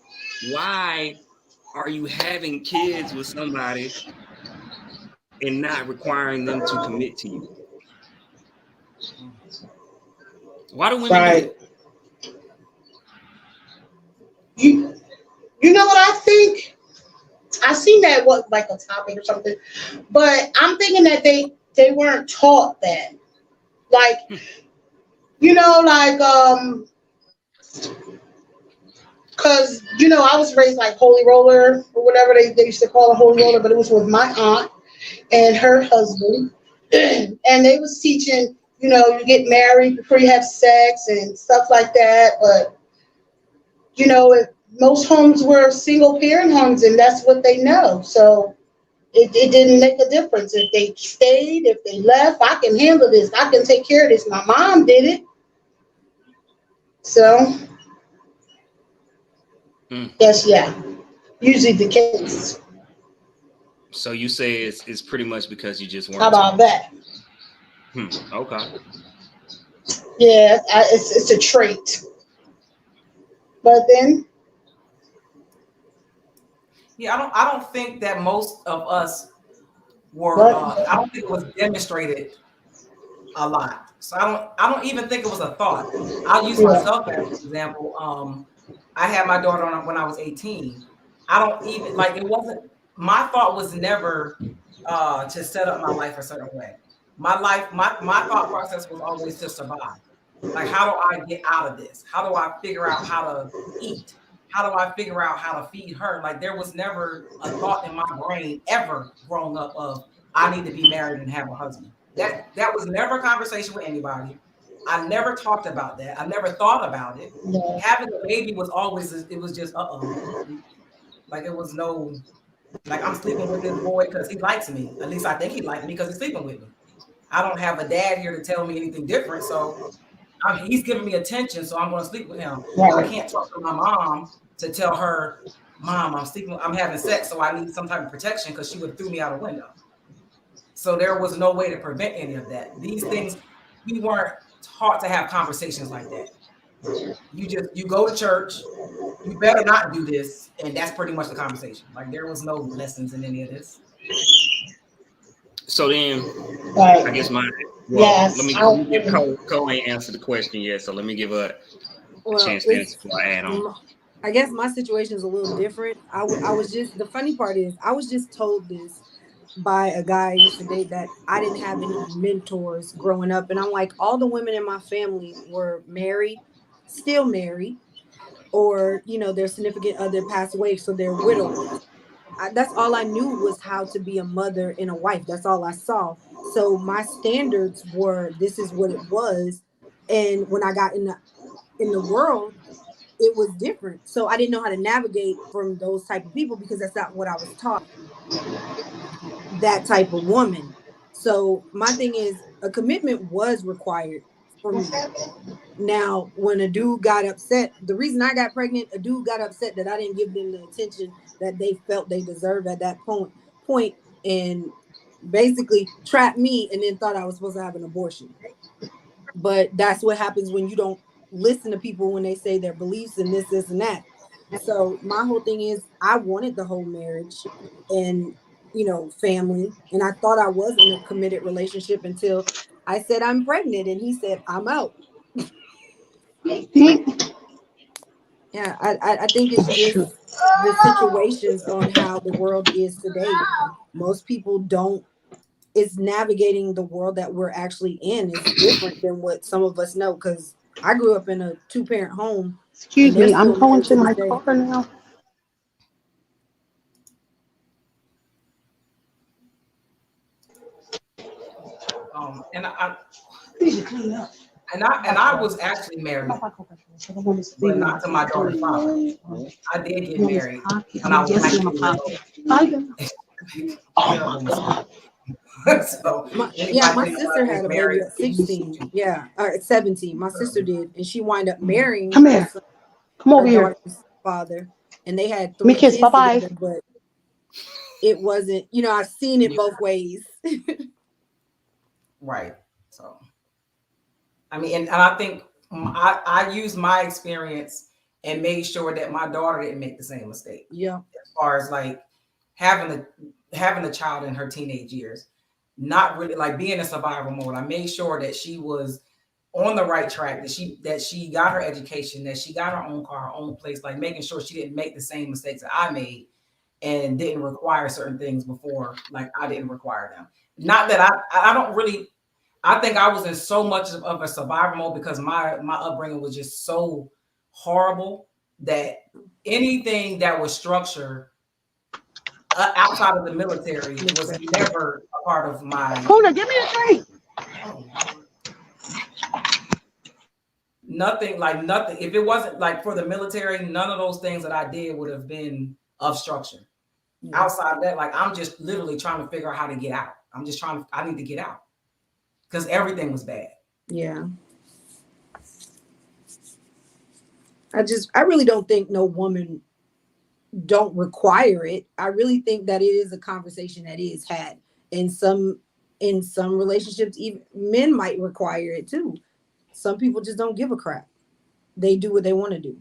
are you having kids with somebody and not requiring them to commit to you? Why do women do it? You know what I think? I seen that like a topic or something, but I'm thinking that they weren't taught that. Like, because I was raised like holy roller or whatever they used to call a holy roller, but it was with my aunt and her husband, and they was teaching, you get married before you have sex and stuff like that. But most homes were single parent homes, and that's what they know. So it didn't make a difference if they stayed, if they left. I can handle this. I can take care of this. My mom did it. So yes, yeah. usually the case. So you say it's pretty much because you just weren't. How about that? Okay. Yeah, it's a trait. But then, Yeah, I don't think that most of us were. what? I don't think it was demonstrated a lot. So I don't even think it was a thought. I'll use Yeah. myself as an example. I had my daughter when I was 18. I don't even like it wasn't my thought was never to set up my life a certain way. My thought process was always to survive. Like, how do I get out of this? How do I figure out how to eat? How do I figure out how to feed her? Like, there was never a thought in my brain ever growing up of I need to be married and have a husband. That was never a conversation with anybody. I never talked about that. I never thought about it. Yeah. Having a baby was always, it was just, like it was no, like I'm sleeping with this boy because he likes me. At least I think he likes me because he's sleeping with me. I don't have a dad here to tell me anything different. So he's giving me attention, so I'm going to sleep with him. Right. I can't talk to my mom to tell her, Mom, I'm having sex, so I need some type of protection because she would have threw me out a window. So there was no way to prevent any of that. These things, we weren't taught to have conversations like that. You go to church, you better not do this, and that's pretty much the conversation. Like, there was no lessons in any of this. So then, Right. I guess Yes. let me give Cole ain't answered the question yet, so let me give her a chance to answer before I add on. I guess my situation is a little different. I was just, the funny part is I was just told this by a guy I used to date that I didn't have any mentors growing up. And I'm like, all the women in my family were married, still married, or, their significant other passed away, so they're widowers. That's all I knew was how to be a mother and a wife. That's all I saw. So my standards were, this is what it was. And when I got in the world, it was different. So I didn't know how to navigate from those type of people because that's not what I was taught. That type of woman. So my thing is, a commitment was required for me. Now, when a dude got upset, the reason I got pregnant, a dude got upset that I didn't give them the attention that they felt they deserved at that point, and basically trapped me and then thought I was supposed to have an abortion. But that's what happens when you don't listen to people when they say their beliefs and this and that. So my whole thing is, I wanted the whole marriage and, family. And I thought I was in a committed relationship until I said I'm pregnant and he said I'm out. Yeah, I think it's just the situations on how the world is today. Most people it's navigating the world that we're actually in is different than what some of us know. Because I grew up in a 2-parent home. Excuse me, I'm going to my car now. And I was actually married, but not to my daughter's father. I did get married when I was 19 years old. So my sister had a baby at 16. Yeah, or at 17. My sister did, and she wound up marrying. Come here. Come over here. Father, and they had 3 kids together, but it wasn't. I've seen it both ways. Right. So, I mean, and I think I used my experience and made sure that my daughter didn't make the same mistake. Yeah. As far as like having a child in her teenage years, not really like being in survival mode. I made sure that she was on the right track, that she got her education, that she got her own car, her own place, like making sure she didn't make the same mistakes that I made and didn't require certain things before, like I didn't require them. Not that I don't really, I think I was in so much of a survival mode because my upbringing was just so horrible that anything that was structured outside of the military was never a part of my. Kuna, give me a drink. Nothing. If it wasn't like for the military, none of those things that I did would have been of structure. Yeah. Outside of that, like I'm just literally trying to figure out how to get out. I need to get out because everything was bad. Yeah. I really don't think no woman don't require it. I really think that it is a conversation that is had in some relationships. Even men might require it too. Some people just don't give a crap. They do what they want to do.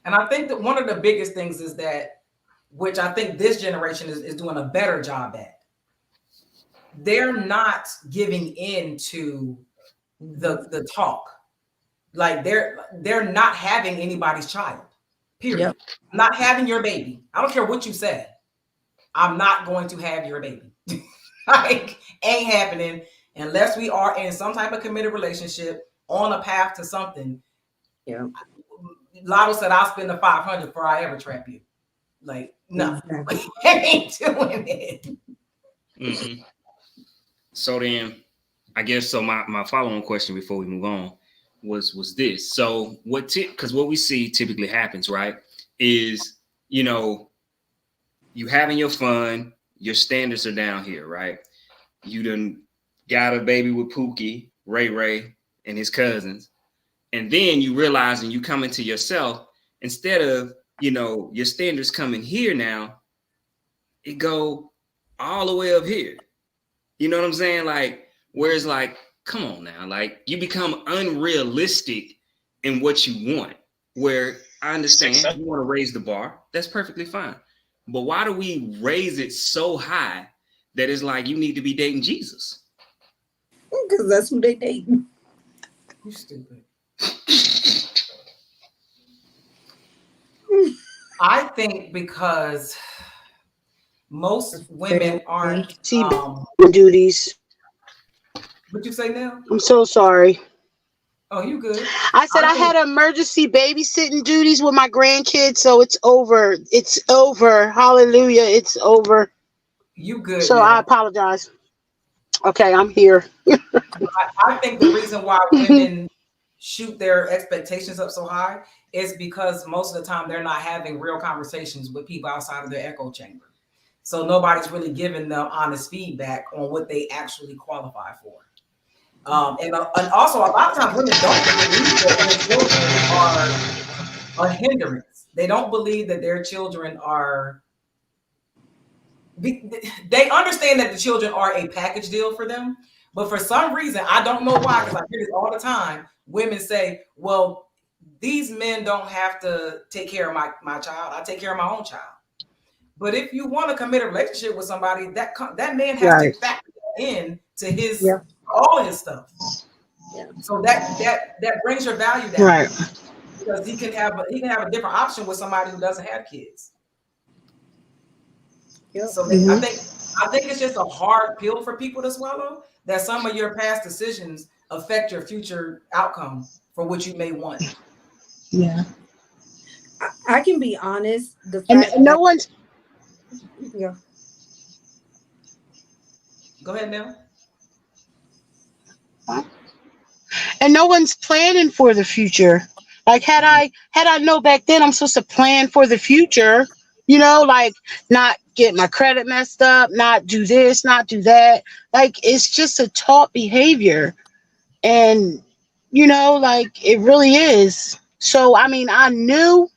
And I think that one of the biggest things is that, which I think this generation is doing a better job at, they're not giving in to the talk. Like they're not having anybody's child. Period. Yep. I'm not having your baby. I don't care what you said. I'm not going to have your baby. Like, ain't happening unless we are in some type of committed relationship on a path to something. Yeah. Lotto said, I'll spend the 500 before I ever trap you. Like, no, I ain't doing it. Mm-hmm. So then, I guess, so my follow-on question before we move on was this. So because what we see typically happens, right, is, you know, you having your fun, your standards are down here, right? You done got a baby with Pookie, Ray, and his cousins. And then you realize, and you come into yourself, instead of, you know, your standards coming here now, it go all the way up here. You know what I'm saying? Like, whereas, like, come on now, like, you become unrealistic in what you want. Where I understand you want to raise the bar, that's perfectly fine. But why do we raise it so high that it's like you need to be dating Jesus? Because that's who they date. You stupid. I think because most women aren't duties. What you say now? I'm so sorry. Oh, you good. I said I had emergency babysitting duties with my grandkids, so it's over. It's over. Hallelujah. It's over. You good. So now. I apologize. Okay, I'm here. I think the reason why women shoot their expectations up so high is because most of the time they're not having real conversations with people outside of their echo chamber. So nobody's really giving them honest feedback on what they actually qualify for. And also a lot of times women don't believe that their children are a hindrance. They don't believe that their children are. They understand that the children are a package deal for them, but for some reason, I don't know why, because I hear this all the time. Women say, well, these men don't have to take care of my child. I take care of my own child. But if you want to commit a relationship with somebody, that man has to factor in to his all his stuff. Yeah. So that brings your value down. Right. Because he can have a different option with somebody who doesn't have kids. Yep. So I think it's just a hard pill for people to swallow, that some of your past decisions affect your future outcome for what you may want. Yeah. I can be honest. And no one's. Yeah. Go ahead now. And no one's planning for the future. Like had I know back then I'm supposed to plan for the future, you know, like not get my credit messed up, not do this, not do that. Like it's just a taught behavior. And you know, like it really is. So I mean, I knew,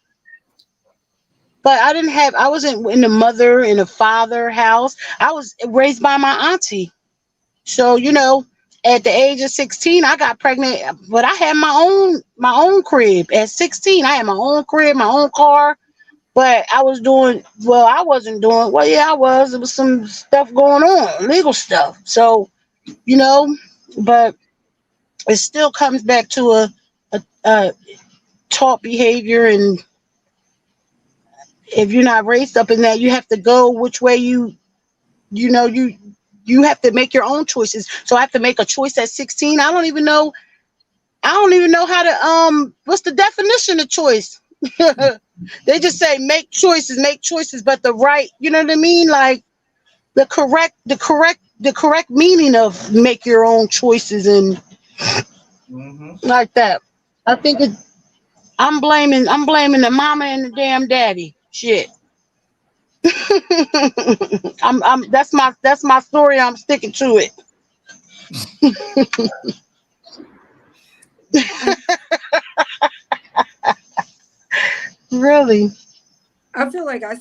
but I wasn't in the mother and the father house. I was raised by my auntie. So, you know, at the age of 16, I got pregnant, but I had my own crib. At 16, I had my own crib, my own car. But I wasn't doing, there was some stuff going on, legal stuff. So, you know, but it still comes back to a taught behavior. And if you're not raised up in that, you have to go which way you have to make your own choices. So I have to make a choice at 16. I don't even know how to what's the definition of choice? They just say make choices, but the right, you know what I mean? Like the correct meaning of make your own choices and like that. I think I'm blaming the mama and the damn daddy. Shit. That's my story. I'm sticking to it. Really? I feel like I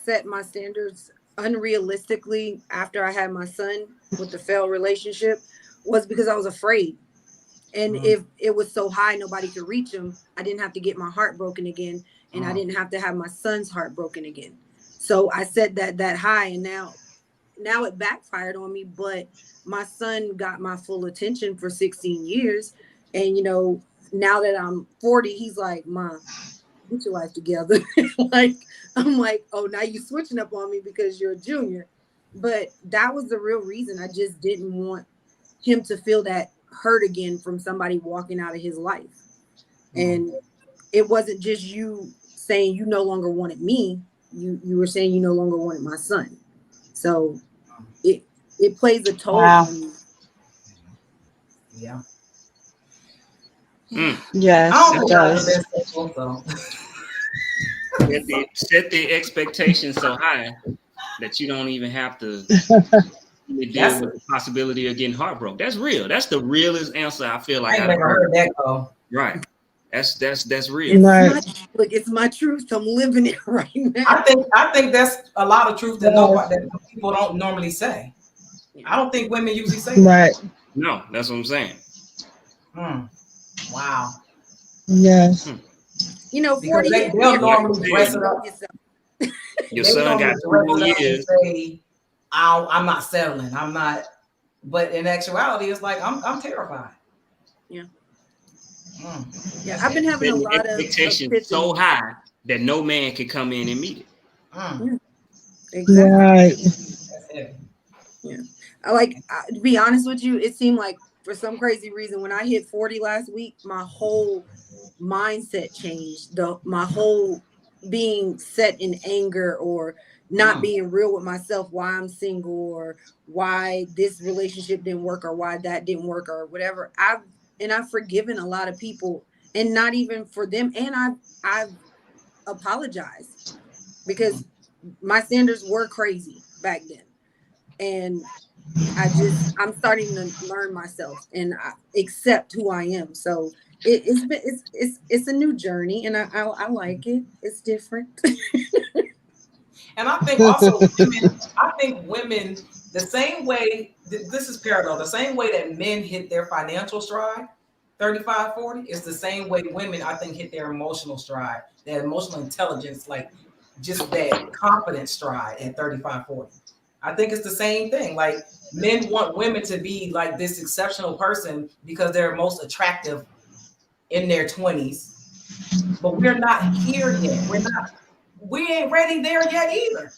set my standards unrealistically after I had my son with the failed relationship, was because I was afraid. And if it was so high nobody could reach him, I didn't have to get my heart broken again, and I didn't have to have my son's heart broken again. So I set that high, and now it backfired on me. But my son got my full attention for 16 years, and now that I'm 40, he's like, "Mom, get your life together." Like, I'm like, "Oh, now you switching up on me because you're a junior." But that was the real reason. I just didn't want him to feel that hurt again from somebody walking out of his life. And it wasn't just you saying you no longer wanted me. You were saying you no longer wanted my son. So it plays a toll on you. Yeah. Yes, it does. Set the expectations so high that you don't even have to deal with the possibility of getting heartbroken. That's real. That's the realest answer I feel like I never heard that go. Right. That's real. Look, it's my truth. I'm living it right now. I think that's a lot of truth that that people don't normally say. I don't think women usually say that. Right. No, that's what I'm saying. Wow. Yes. 40 years. They'll normally dress it up. Your son got 2 more years. Say, I'm not settling. I'm not. But in actuality, it's like I'm terrified. Yeah. Yeah, I've been having a lot of expectations so high that no man can come in and meet it. Yeah. Exactly. Right. Yeah. To be honest with you, it seemed like for some crazy reason when I hit 40 last week, my whole mindset changed. My whole being set in anger or not being real with myself, why I'm single or why this relationship didn't work or why that didn't work or whatever. I've forgiven a lot of people, and not even for them. And I've apologized because my standards were crazy back then. And I'm starting to learn myself and accept who I am. So it's a new journey, and I like it. It's different. And I think also women, the same way, this is parallel, the same way that men hit their financial stride, 35, 40, is the same way women, I think, hit their emotional stride, their emotional intelligence, like just that confidence stride at 35, 40. I think it's the same thing. Like, men want women to be like this exceptional person because they're most attractive in their 20s. But we're not here yet. We ain't ready there yet either.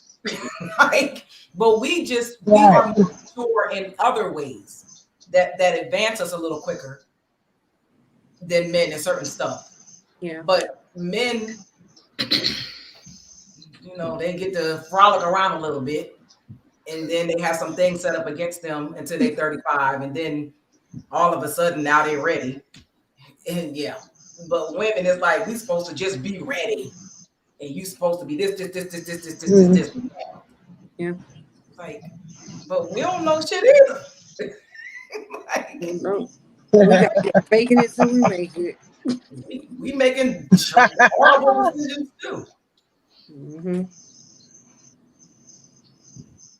But we are mature in other ways that advance us a little quicker than men in certain stuff. Yeah. But men, they get to frolic around a little bit, and then they have some things set up against them until they're 35, and then all of a sudden now they're ready. And but women, it's like we supposed to just be ready. And you supposed to be this. Yeah. Like, but we don't know shit either. We got making it till we make it. We making horrible decisions too. Mm-hmm.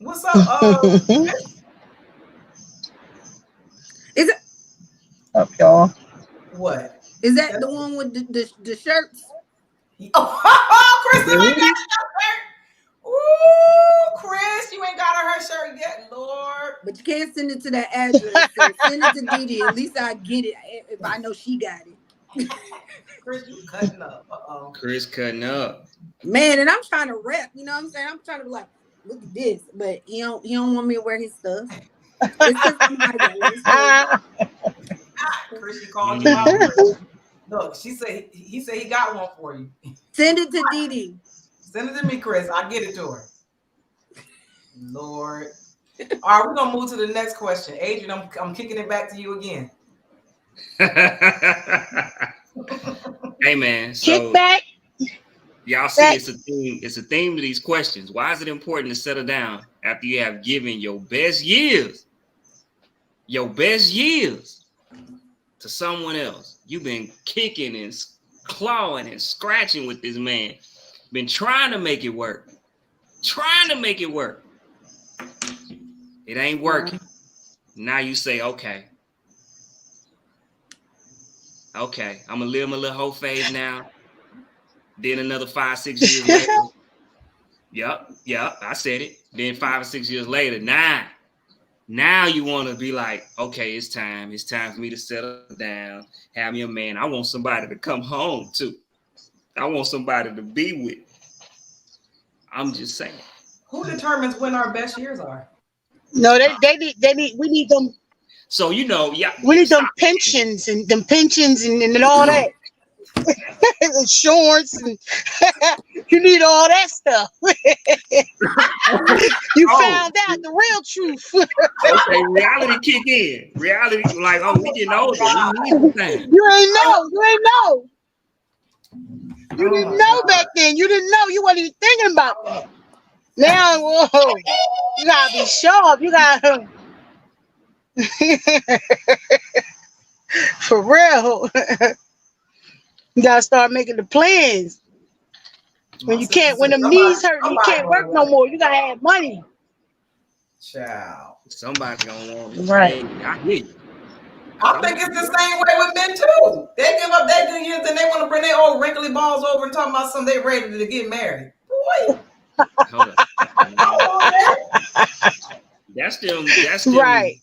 What's up? Is it up, y'all? What? Is that the one with the shirts? Oh, Chris, you ain't got her shirt. Ooh, Chris, you ain't got her shirt yet, Lord. But you can't send it to that address. So send it to Didi. At least I get it if I know she got it. Chris, you cutting up. Chris cutting up. Man, and I'm trying to rep. You know what I'm saying? I'm trying to be like, look at this. But he don't want me to wear his stuff. It's because I'm high. Chris, he called you out. Look, he said he got one for you. Send it to Didi. Send it to me, Chris. I'll get it to her. Lord. All right, we're gonna move to the next question. Adrian, I'm kicking it back to you again. Hey man, so kick back. Y'all see it's a theme. It's a theme to these questions. Why is it important to settle down after you have given your best years to someone else? You've been kicking and clawing and scratching with this man. Been trying to make it work. It ain't working. Now you say, okay, I'm gonna live my little whole phase now. Then another 5-6 years later. Yep, I said it. Then 5 or 6 years later, now you want to be like, okay, it's time for me to settle down, have me a man. I want somebody to come home to. I want somebody to be with. I'm just saying. Who determines when our best years are? No, we need them. So we need them pensions and all that. Insurance and you need all that stuff. You found out the real truth. Okay, reality kick in. Reality, like, we getting older. You ain't know. You didn't know back then. You didn't know. You weren't even thinking about that. Now, whoa, you gotta be sharp. You gotta for real. You gotta start making the plans. When them knees hurt, you can't work no more. You gotta have money. Child. Somebody gonna want it. Right. I hear you. I think it's the same way with men too. They give up their good years and they want to bring their old wrinkly balls over and talk about something they ready to get married. Boy. Hold on. That's them right.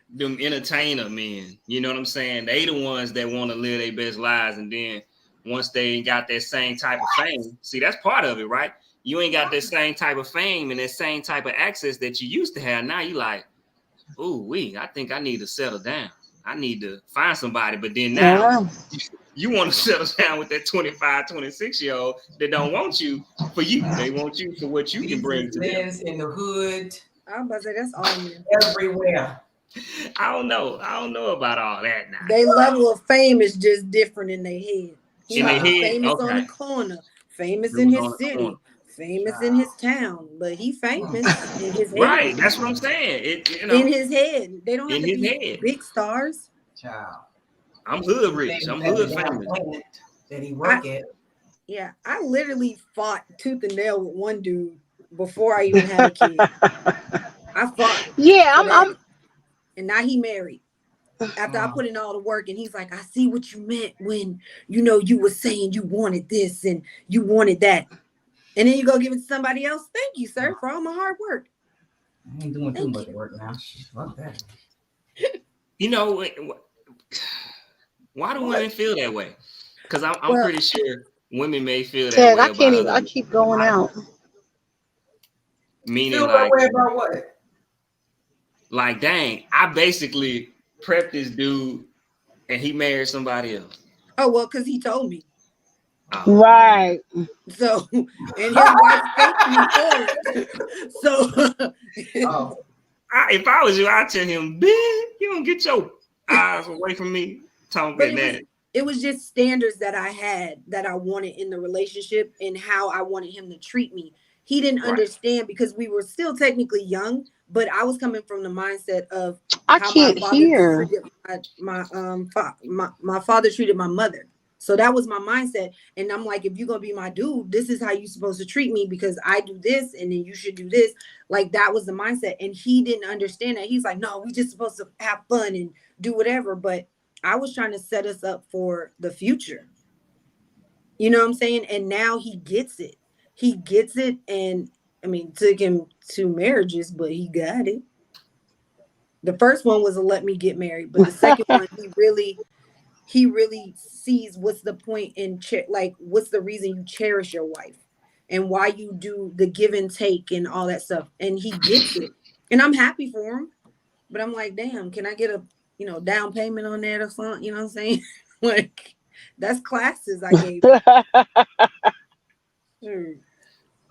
Them entertainer men. You know what I'm saying? They the ones that want to live their best lives, and then once they ain't got that same type of fame, see, that's part of it, right? You ain't got that same type of fame and that same type of access that you used to have. Now you like, I think I need to settle down. I need to find somebody. But then now you want to settle down with that 25, 26-year-old that don't want you for you. They want you for what you can bring to them. In the hood. I'm about to say that's all men. Everywhere. I don't know about all that now. Their level of fame is just different in their head. In their head, famous on the corner, famous in his city, famous in his town, but he famous in his head. Right, that's what I'm saying. In his head, they don't have to be big stars. Child, I'm hood rich. I'm hood famous. That he work at. Yeah, I literally fought tooth and nail with one dude before I even had a kid. I fought. Yeah, and now he married. After I put in all the work, and he's like, I see what you meant when, you were saying you wanted this and you wanted that. And then you go give it to somebody else. Thank you, sir, for all my hard work. I ain't doing too much work now. Fuck that. Why do women feel that way? Because I'm pretty sure women may feel that way. I can't even. I keep going out. Meaning, feel that way about what? Like, dang, I basically prepped this dude and he married somebody else. Oh, well, because he told me. Right. So, and his wife thanked me for it. So, if I was you, I'd tell him, "Bitch, you don't get your eyes away from me." It was just standards that I had that I wanted in the relationship and how I wanted him to treat me. He didn't understand because we were still technically young, but I was coming from the mindset of I can't hear. My father treated my mother. So that was my mindset. And I'm like, if you're going to be my dude, this is how you're supposed to treat me because I do this and then you should do this. Like, that was the mindset. And he didn't understand that. He's like, no, we just supposed to have fun and do whatever. But I was trying to set us up for the future. You know what I'm saying? And now he gets it. He gets it. And I mean, took him 2 marriages, but he got it. The first one was a let me get married. But the second one, he really sees what's the point in what's the reason you cherish your wife and why you do the give and take and all that stuff. And he gets it. And I'm happy for him. But I'm like, damn, can I get a down payment on that or something? You know what I'm saying? Like, that's classes I gave.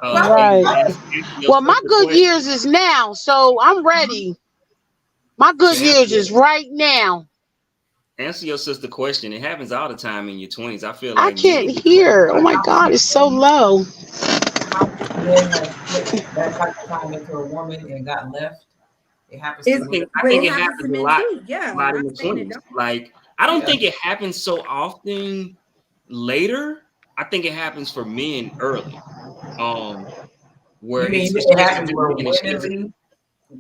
Right. Well, my good years is now, so I'm ready. My good years is right now. Answer your sister question. It happens all the time in your 20s. I feel like I can't hear. Oh my God, it's so low. That type of time into a woman and got left. It happens. I think it happens a lot. Yeah, a lot in the 20s. Like, I don't think it happens so often later. I think it happens for men early. Where You mean it's it especially happens with where men and women shit. leave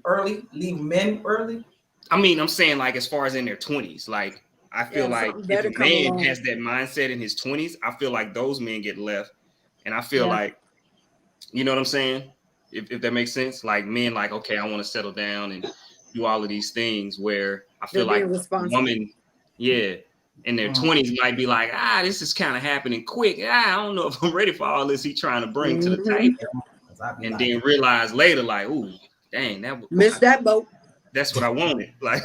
early, leave men early? I mean, I'm saying like as far as in their 20s, like I feel like something if better a come man along. has that mindset in his 20s, I feel like those men get left. And I feel Yeah. like, you know what I'm saying? If that makes sense, like men, like, okay, I want to settle down and do all of these things where I feel They're like being responsible. woman, yeah, in their 20s might be like, this is kind of happening quick. I don't know if I'm ready for all this he trying to bring to the table. And then realize later, like, ooh, dang, missed that boat. That's what I wanted. Like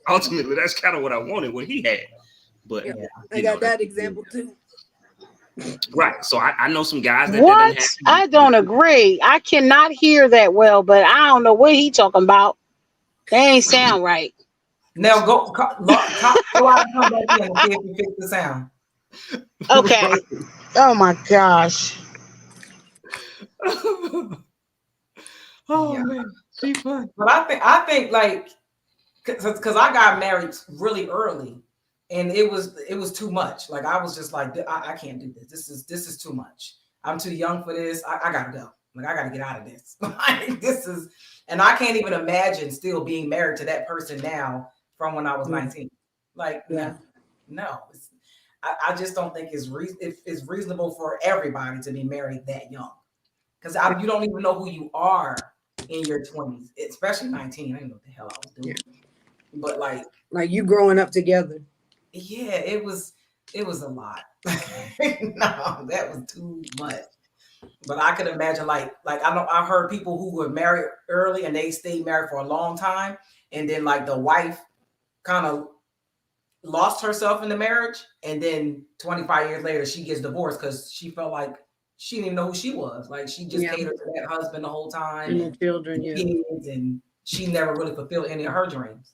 ultimately, that's kind of what I wanted, what he had. But I got that example too. Right. So I know some guys that What? didn't I don't agree. I cannot hear that well, but I don't know what he talking about. They ain't sound right. Now go out and come back in and see if you fix the sound. Okay. Oh my gosh. Oh man, she fun. But I think like because I got married really early, and it was too much. Like I was just like, I can't do this. This is too much. I'm too young for this. I gotta go. Like I gotta get out of this. Like this is, and I can't even imagine still being married to that person now from when I was 19. Like no. I just don't think it's reasonable for everybody to be married that young, because you don't even know who you are in your 20s, especially 19. I didn't know what the hell I was doing. But like you growing up together. Yeah, it was a lot. No, that was too much. But I could imagine like I heard people who were married early and they stayed married for a long time, and then like the wife kind of lost herself in the marriage, and then 25 years later she gets divorced because she felt like she didn't even know who she was. Like she just catered to that husband the whole time, and the children, kids, and she never really fulfilled any of her dreams.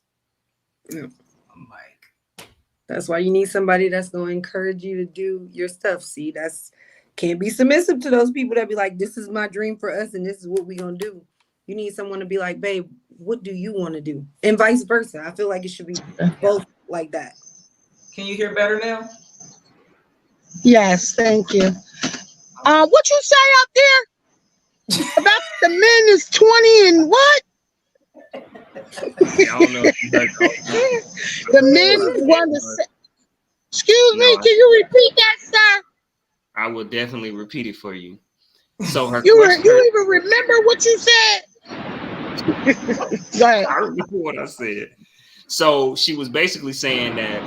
Yeah. I'm like, that's why you need somebody that's going to encourage you to do your stuff. See, can't be submissive to those people that be like, this is my dream for us and this is what we're going to do. You need someone to be like, babe, what do you want to do? And vice versa. I feel like it should be both like that. Can you hear better now? Yes, thank you. What you say out there about the men is 20 and what? I don't know if you heard the men want to say. Excuse me, can you repeat that, sir? I will definitely repeat it for you. So you even remember what you said? Go ahead. I remember what I said. So she was basically saying that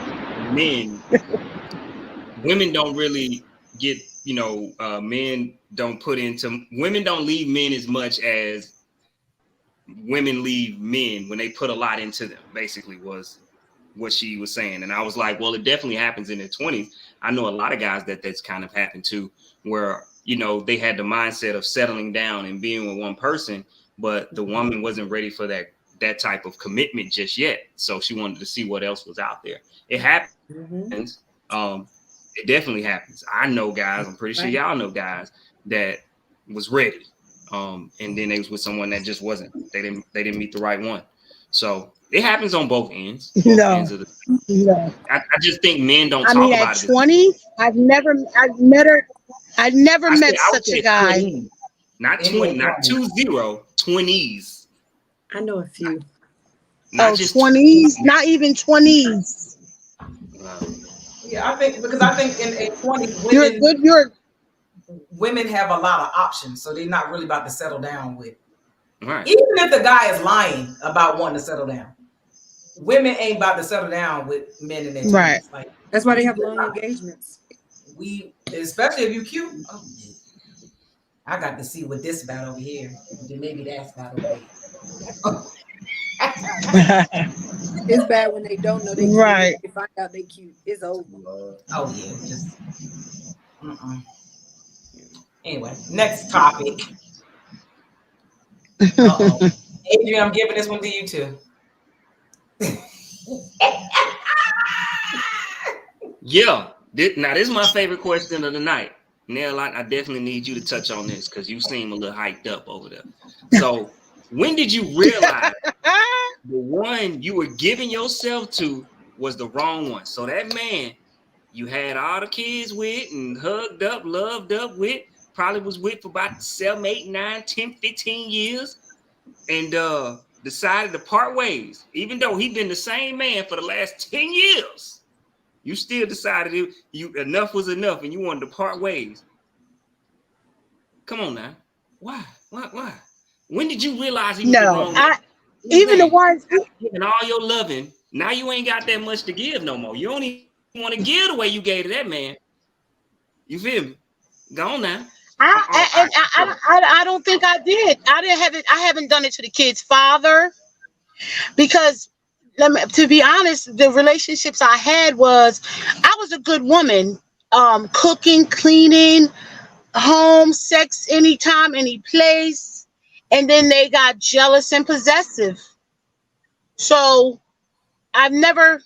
women don't really get, men don't women don't leave men as much as women leave men when they put a lot into them, basically was what she was saying. And I was like, well, it definitely happens in their 20s. I know a lot of guys that's kind of happened to, where, they had the mindset of settling down and being with one person, but the woman wasn't ready for that type of commitment just yet. So she wanted to see what else was out there. It happens. Mm-hmm. It definitely happens. I know guys, I'm pretty sure y'all know guys that was ready. And then they was with someone that just wasn't. They didn't meet the right one. So it happens on both ends. Ends of the I just think men don't talk about it. 20, I've never met such a guy. 20. Not 20, not 20, 20s. I know a few. Not just 20s, not even 20s. Yeah, I think in 20s, women have a lot of options, so they're not really about to settle down with. Right. Even if the guy is lying about wanting to settle down, women ain't about to settle down with men in their 20s. Right. Like, that's why they have long engagements. Especially if you cute. Oh, I got to see what this about over here. Then maybe that's about over here. It's bad when they don't know they cute. Right. They find out they cute. It's over. Oh yeah, just. Anyway, next topic. Adrian, I'm giving this one to you too. Yeah. Now this is my favorite question of the night. Nell, I definitely need you to touch on this because you seem a little hyped up over there. So when did you realize the one you were giving yourself to was the wrong one? So that man you had all the kids with and hugged up, loved up with, probably was with for about 7, 8, 9, 10, 15 years, and decided to part ways. Even though he'd been the same man for the last 10 years, you still decided enough was enough and you wanted to part ways. Come on now. Why? When did you realize he was the wrong man? Even the ones giving all your loving, now you ain't got that much to give no more. You don't even want to give the way you gave to that man. You feel me? Go on now. I don't think I did. I haven't done it to the kid's father, because to be honest, the relationships I had was I was a good woman, cooking, cleaning, home, sex, anytime, any place, and then they got jealous and possessive. So I've never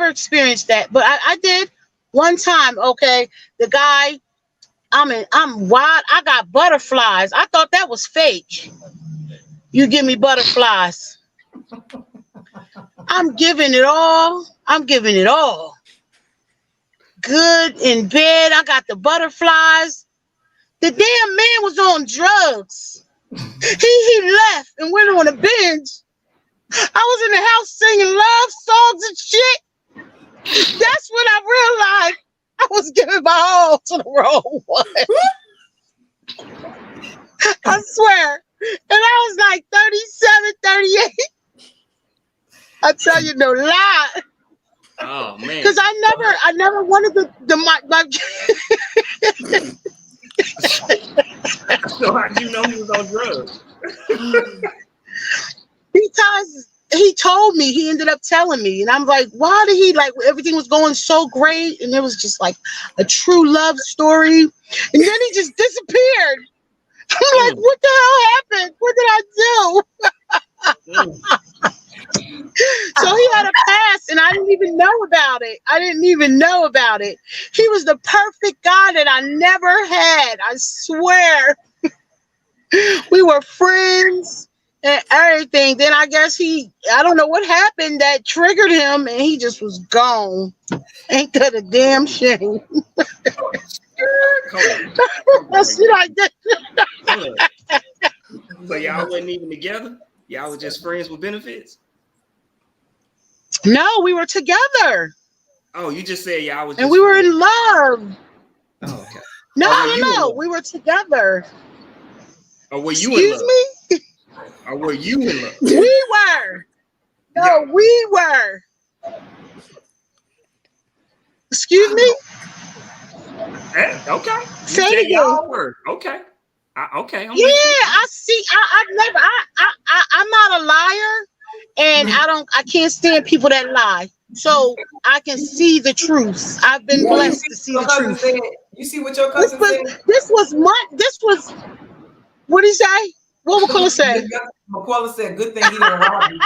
experienced that, but I did one time. Okay, the guy, I'm wild. I got butterflies. I thought that was fake. You give me butterflies. I'm giving it all. Good in bed. I got the butterflies. The damn man was on drugs. He left and went on a binge. I was in the house singing love songs and shit. That's when I realized I was giving my all to the wrong one. I swear. And I was like 37, 38. I tell you no lie. Oh man. Because I never wanted my So how do you know he was on drugs? Because he told me, he ended up telling me, and I'm like, why did he, like, everything was going so great, and it was just like a true love story, and then he just disappeared. I'm like, what the hell happened? What did I do? So he had a past, and I didn't even know about it. He was the perfect guy that I never had. I swear. We were friends and everything. Then I guess I don't know what happened that triggered him, and he just was gone. Ain't that a damn shame? That's what I did. So y'all wasn't even together? Y'all were just friends with benefits? No, we were together. Oh, you just said y'all was just and we were friends. in love. Oh, okay. No, we were together. Or were you Excuse in love? me? Or were you in love? We were. No, we were. Excuse me? Okay. Say it again. Y'all were. Okay. Okay. Yeah, I see. I'm not a liar, and I can't stand people that lie. So I can see the truth. I've been blessed to see the truth. You see what your cousin said? This was what did he say? What McCullough say? McCullough said, good thing he didn't rob you.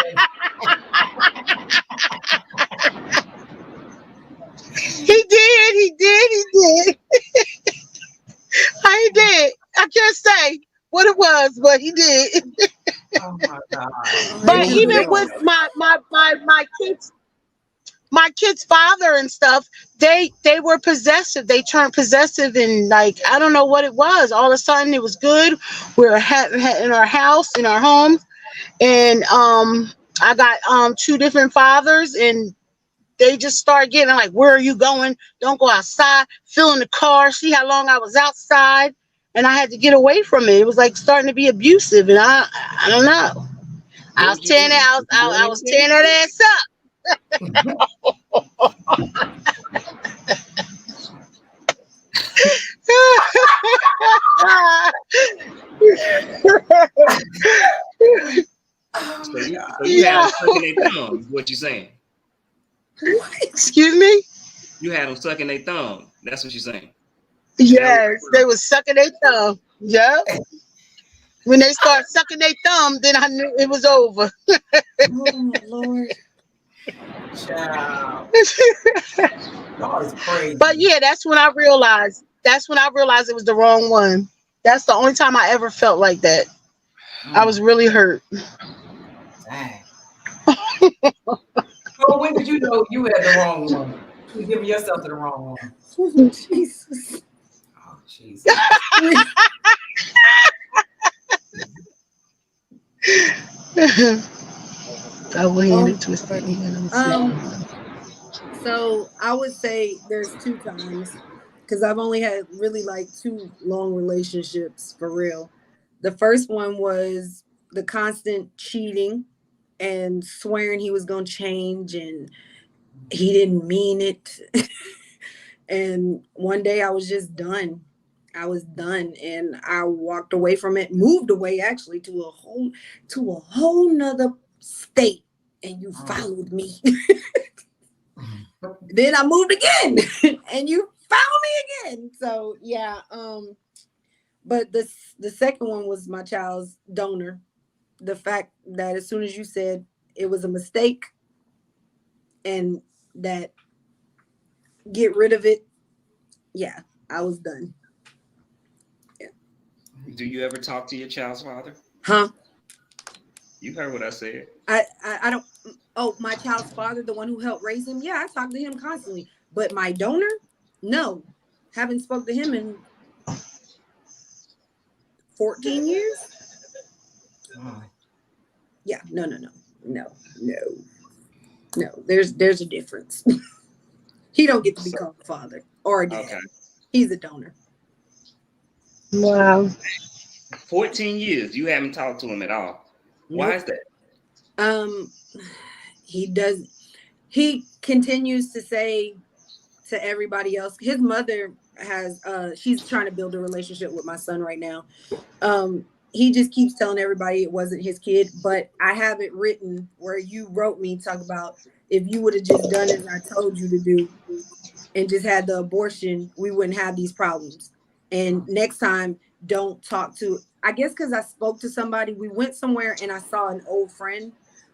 He did. He did. I can't say what it was, but he did. Oh my God. But even with my kids' father and stuff, they were possessive. They turned possessive, and like, I don't know what it was. All of a sudden it was good. We were in our house, in our home, and I got 2 different fathers, and they just started getting like, where are you going? Don't go outside. Fill in the car. See how long I was outside, and I had to get away from it. It was like starting to be abusive, and I don't know. I was tearing that ass up. So you had them sucking their thumb, what you saying? Excuse me? You had them sucking their thumb. That's what you're saying. Yes, they was sucking their thumb. Yeah. When they start sucking their thumb, then I knew it was over. Oh, Lord. Child. Y'all is crazy. But yeah, that's when I realized it was the wrong one. That's the only time I ever felt like that. I was really hurt. Dang. So when did you know you had the wrong one? You're giving yourself to the wrong one. Oh, Jesus. Oh, Jesus. Double-handed twisted. So I would say there's 2 times because I've only had really like 2 long relationships for real. The first one was the constant cheating and swearing he was going to change and he didn't mean it. And one day I was just done. I was done and I walked away from it, moved away actually to a whole nother state, and you followed me. Then I moved again and you found me again. So yeah, but the second one was my child's donor. The fact that as soon as you said it was a mistake and that get rid of it, yeah, I was done. Yeah. Do you ever talk to your child's father? Huh? You heard what I said. I don't. Oh, my child's father, the one who helped raise him. Yeah, I talk to him constantly. But my donor, no, haven't spoke to him in 14 years. Yeah, no. There's a difference. He don't get to be called a father or a dad. Okay. He's a donor. Wow. 14 years, you haven't talked to him at all. Why is that? He continues to say to everybody else, his mother has she's trying to build a relationship with my son right now. He just keeps telling everybody it wasn't his kid, but I have it written where you wrote me talk about if you would have just done as I told you to do and just had the abortion, we wouldn't have these problems. And next time, don't talk to, I guess because I spoke to somebody, we went somewhere and I saw an old friend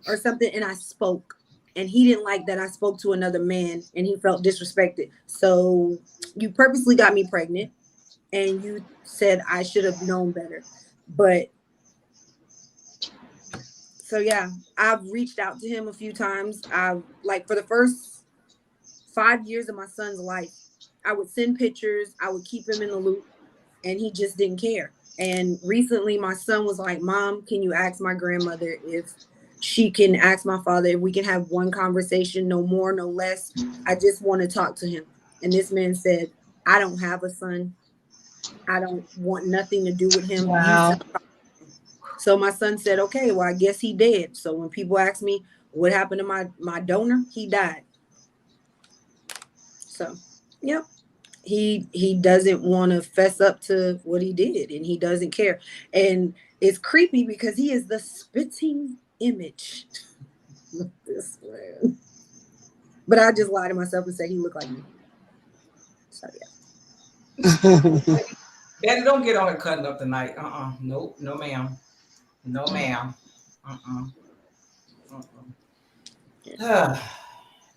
or something and I spoke and he didn't like that I spoke to another man and he felt disrespected. So you purposely got me pregnant and you said I should have known better. But so yeah, I've reached out to him a few times. I've like for the first 5 years of my son's life, I would send pictures, I would keep him in the loop, and he just didn't care. And recently my son was like, Mom, can you ask my grandmother if she can ask my father if we can have one conversation, no more, no less. I just want to talk to him. And this man said, I don't have a son. I don't want nothing to do with him. Wow. So my son said, okay, well, I guess he dead. So when people ask me what happened to my donor, he died. So, yep. He doesn't want to fess up to what he did and he doesn't care. And it's creepy because he is the spitting image of this man. But I just lied to myself and said he looked like me. So yeah. Daddy, don't get on and cutting up tonight. Nope, no ma'am. No ma'am.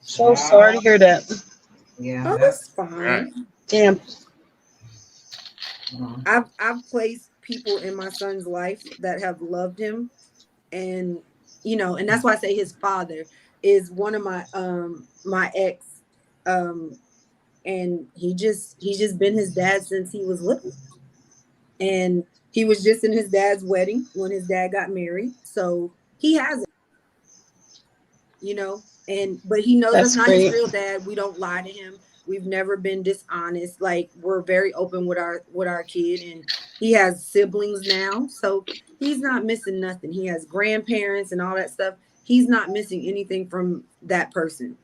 So sorry to hear that. Yeah, that's fine. Right. Damn. I've placed people in my son's life that have loved him, and and that's why I say his father is one of my my ex, and he's just been his dad since he was little, and he was just in his dad's wedding when his dad got married, so he has it, but he knows that's not his real dad. We don't lie to him. We've never been dishonest. Like, we're very open with our kid, and he has siblings now, so he's not missing nothing. He has grandparents and all that stuff. He's not missing anything from that person.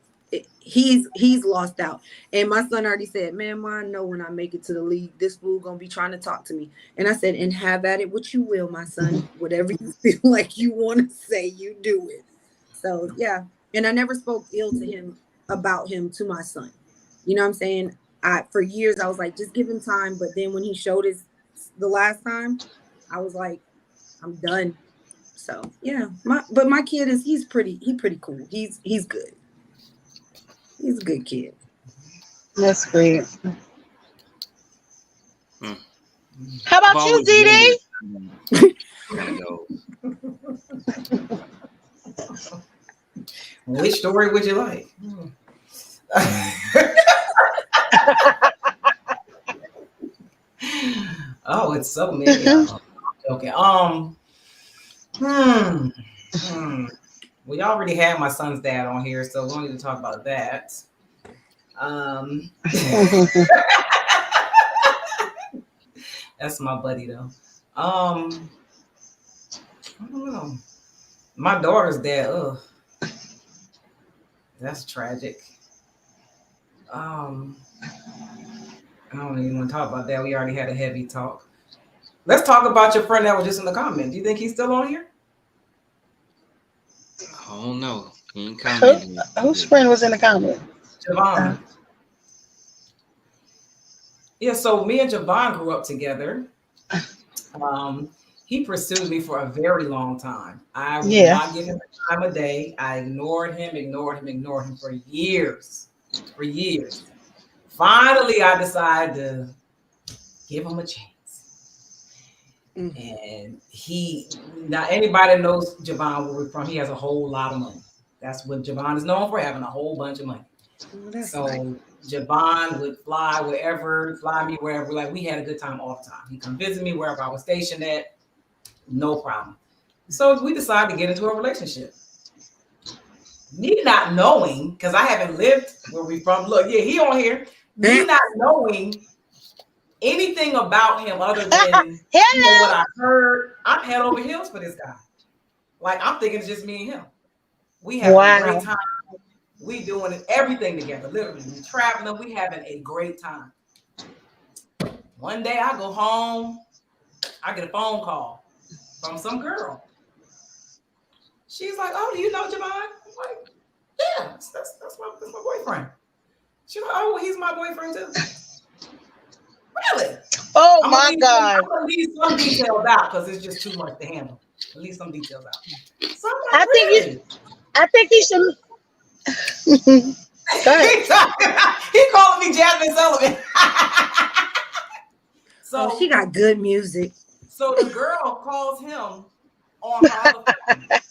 He's lost out. And my son already said, man, I know when I make it to the league, this fool gonna be trying to talk to me. And I said, and have at it what you will, my son. Whatever you feel like you want to say, you do it. So yeah. And I never spoke ill to him about him to my son. You know what I'm saying? For years I was like, just give him time. But then when he showed the last time, I was like, I'm done. So yeah, but my kid he's pretty cool. He's good. He's a good kid. That's great. How about you, Dee? Which story would you like? Oh, it's so many. Okay. Well, y'all already had my son's dad on here, so we don't need to talk about that. That's my buddy though. I don't know. My daughter's dad. Ugh, that's tragic. I don't even want to talk about that. We already had a heavy talk. Let's talk about your friend that was just in the comment. Do you think he's still on here? I don't know. He ain't commenting. Whose friend was in the comment? Javon. Yeah, so me and Javon grew up together. He pursued me for a very long time. I would not give him the time of day. I ignored him for years. Finally, I decided to give him a chance. And now anybody that knows Javon, where we're from, he has a whole lot of money. That's what Javon is known for, having a whole bunch of money. So Javon would fly me wherever. Like, we had a good time all the time. He'd come visit me wherever I was stationed at, no problem. So we decided to get into a relationship. Me not knowing, because I haven't lived where we from. Look, yeah, he on here. Me not knowing anything about him other than what I heard. I'm head over heels for this guy. Like, I'm thinking it's just me and him. We have a great time. We doing everything together, literally. We traveling. We having a great time. One day I go home. I get a phone call from some girl. She's like, "Oh, do you know Javon?" I'm like, "Yeah, that's my boyfriend." She's like, "Oh, well, he's my boyfriend too." Really? Oh my God! I'm gonna leave some details out because it's just too much to handle. At least some details out. So like, I think he should. He calling me Jasmine Sullivan. So she got good music. So the girl calls him on her other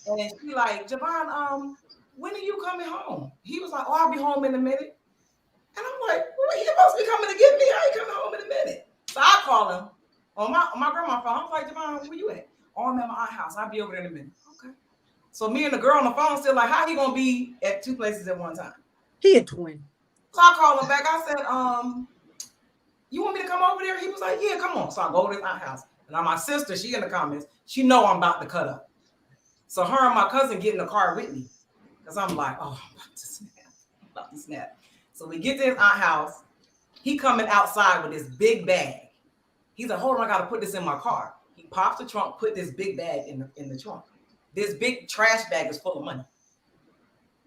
phone, and she like, "Javon, when are you coming home?" He was like, "Oh, I'll be home in a minute." And I'm like, "Well, you supposed to be coming to get me? I ain't coming home in a minute." So I call him on my grandma's phone. I'm like, "Javon, where you at?" "Oh, I'm at my aunt's house. I'll be over there in a minute." Okay. So me and the girl on the phone still like, how he gonna be at two places at one time? He a twin. So I called him back. I said, "You want me to come over there?" He was like, "Yeah, come on." So I go to his aunt's house. And now my sister, she in the comments, she know I'm about to cut up. So her and my cousin get in the car with me. Because I'm like, oh, I'm about to snap. So we get to his aunt's house. He coming outside with this big bag. He's like, "Hold on, I got to put this in my car." He pops the trunk, put this big bag in the trunk. This big trash bag is full of money.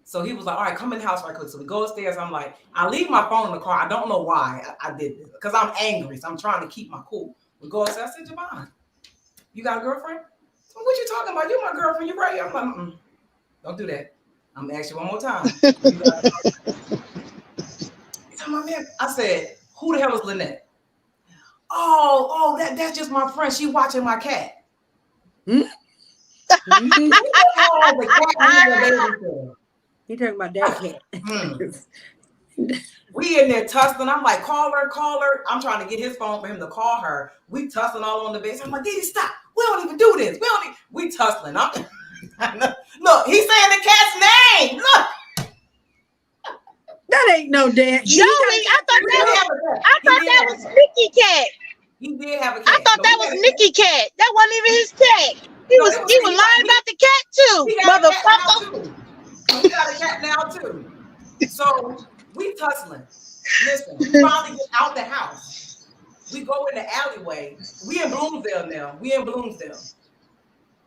So he was like, "All right, come in the house right quick." So we go upstairs. I'm like, I leave my phone in the car. I don't know why I did this. Because I'm angry. So I'm trying to keep my cool. We go upstairs. I said, "Javon, you got a girlfriend?" So what you talking about? You my girlfriend. You right here. I'm like, don't do that. I'm gonna ask you one more time. I said, "Who the hell is Lynette?" Oh, that's just my friend. She watching my cat. You talking about that cat? We in there tussling. I'm like, call her. I'm trying to get his phone for him to call her. We tussling all on the base. I'm like, "Didi, stop. We don't even do this. We tussling." Look, he's saying the cat's name. Look. That ain't no damn. Joey, I thought that was Nicky Cat. He did have a cat. I thought that was Nicky Cat. That wasn't even his cat. He was lying about the cat too, motherfucker. He got a cat now too. So we tussling. Listen, we finally get out the house. We go in the alleyway. We in Bloomsdale now.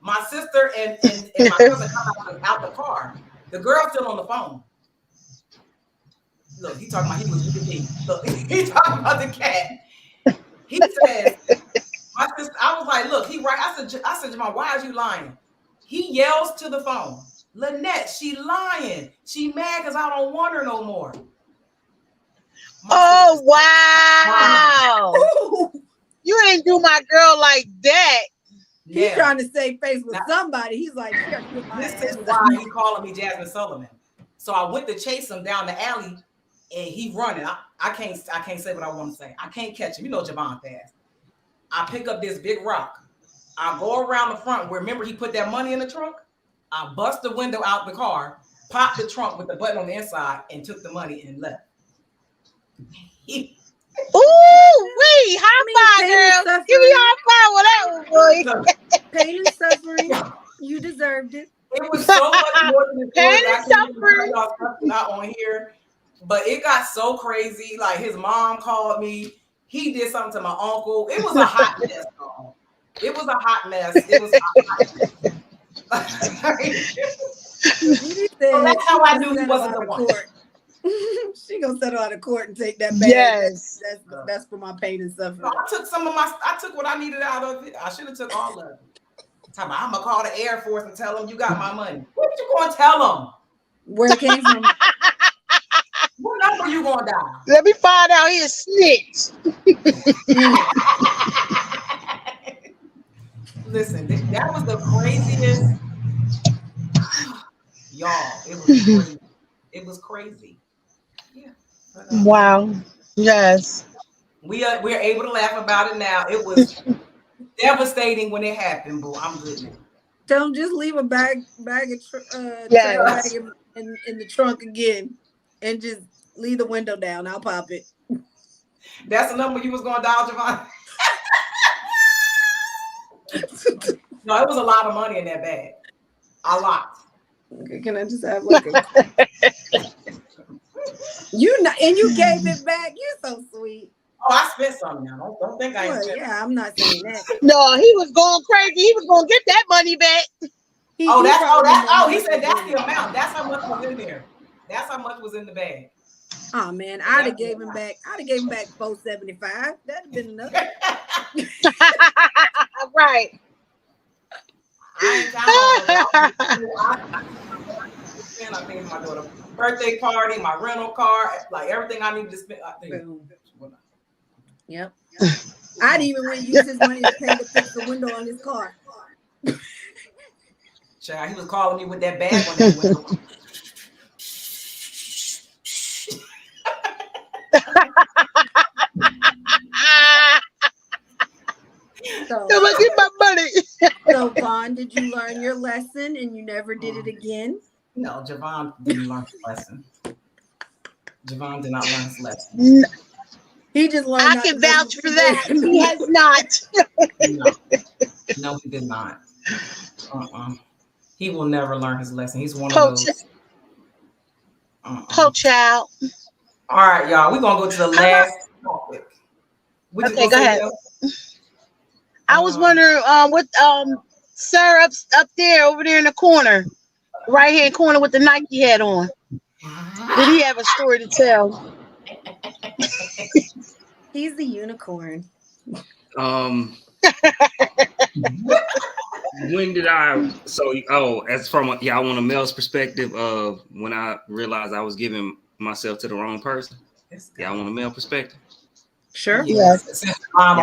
My sister and my cousin come out the car. The girl's still on the phone. Look, he talking about he was with me. Look, he talking about the cat. He said, my sister, I was like, "Look, he right." I said, "Jamal, why are you lying?" He yells to the phone, "Lynette, she lying. She mad because I don't want her no more." Oh, wow. You ain't do my girl like that. Yeah. He's trying to save face with somebody. He's like, "This is why he calling me Jasmine Sullivan." So I went to chase him down the alley and he running. I can't say what I want to say. I can't catch him. You know Javon fast. I pick up this big rock. I go around the front where, remember, he put that money in the trunk. I bust the window out the car, popped the trunk with the button on the inside, and took the money and left. Ooh-wee! High five, girl. Give me a high five with that one, boy. Pain and suffering. You deserved it. It was so much more than the Pain story. and suffering. Not on here, but it got so crazy. Like his mom called me. He did something to my uncle. It was a hot mess. It was a hot mess. It was a hot mess. So that's how I knew he wasn't the one. She gonna settle out of court and take that back. Yes, that's for my pain and suffering. No, I took what I needed out of it. I should have took all of it. I'm gonna call the Air Force and tell them you got my money. What you gonna tell them? Where it came from? What number you gonna dial? Let me find out he a snitch. Listen, that was the craziest. Y'all, it was crazy. It was crazy. Yeah. Wow. Yes. We're able to laugh about it now. It was devastating when it happened, but I'm good now. Don't just leave a bag Yes. in the trunk again, and just leave the window down. I'll pop it. That's the number you was gonna dial, Javon. No, it was a lot of money in that bag. A lot. Okay, can I just have like a you gave it back? You're so sweet. Oh, I spent something now. Don't think I ain't spent. Yeah, I'm not saying that. No, he was going crazy. He was gonna get that money back. He said that's the amount. That's how much was in there. That's how much was in the bag. Oh man, I'd have gave him back $475. That'd have been enough. Right. I think my daughter's birthday party, my rental car, like everything I need to spend. I think. Yep. I'd even went use his money to pay to fix the window on his car. Child, he was calling me with that bag on that window. So, get my money. So, Vaughn, did you learn your lesson and you never did it again? No, Javon didn't learn his lesson. Javon did not learn his lesson. No. He just learned. I can vouch for that. He has not. No, he did not. He will never learn his lesson. He's one of those. Poach out. All right, y'all. We're gonna go to the last topic. Okay, go ahead. I was wondering what sir up there over there in the corner, right hand corner with the Nike hat on. Did he have a story to tell? He's the unicorn. When did I? As from I want a male's perspective of when I realized I was giving myself to the wrong person. I want a male perspective. Sure. Yes. Y'all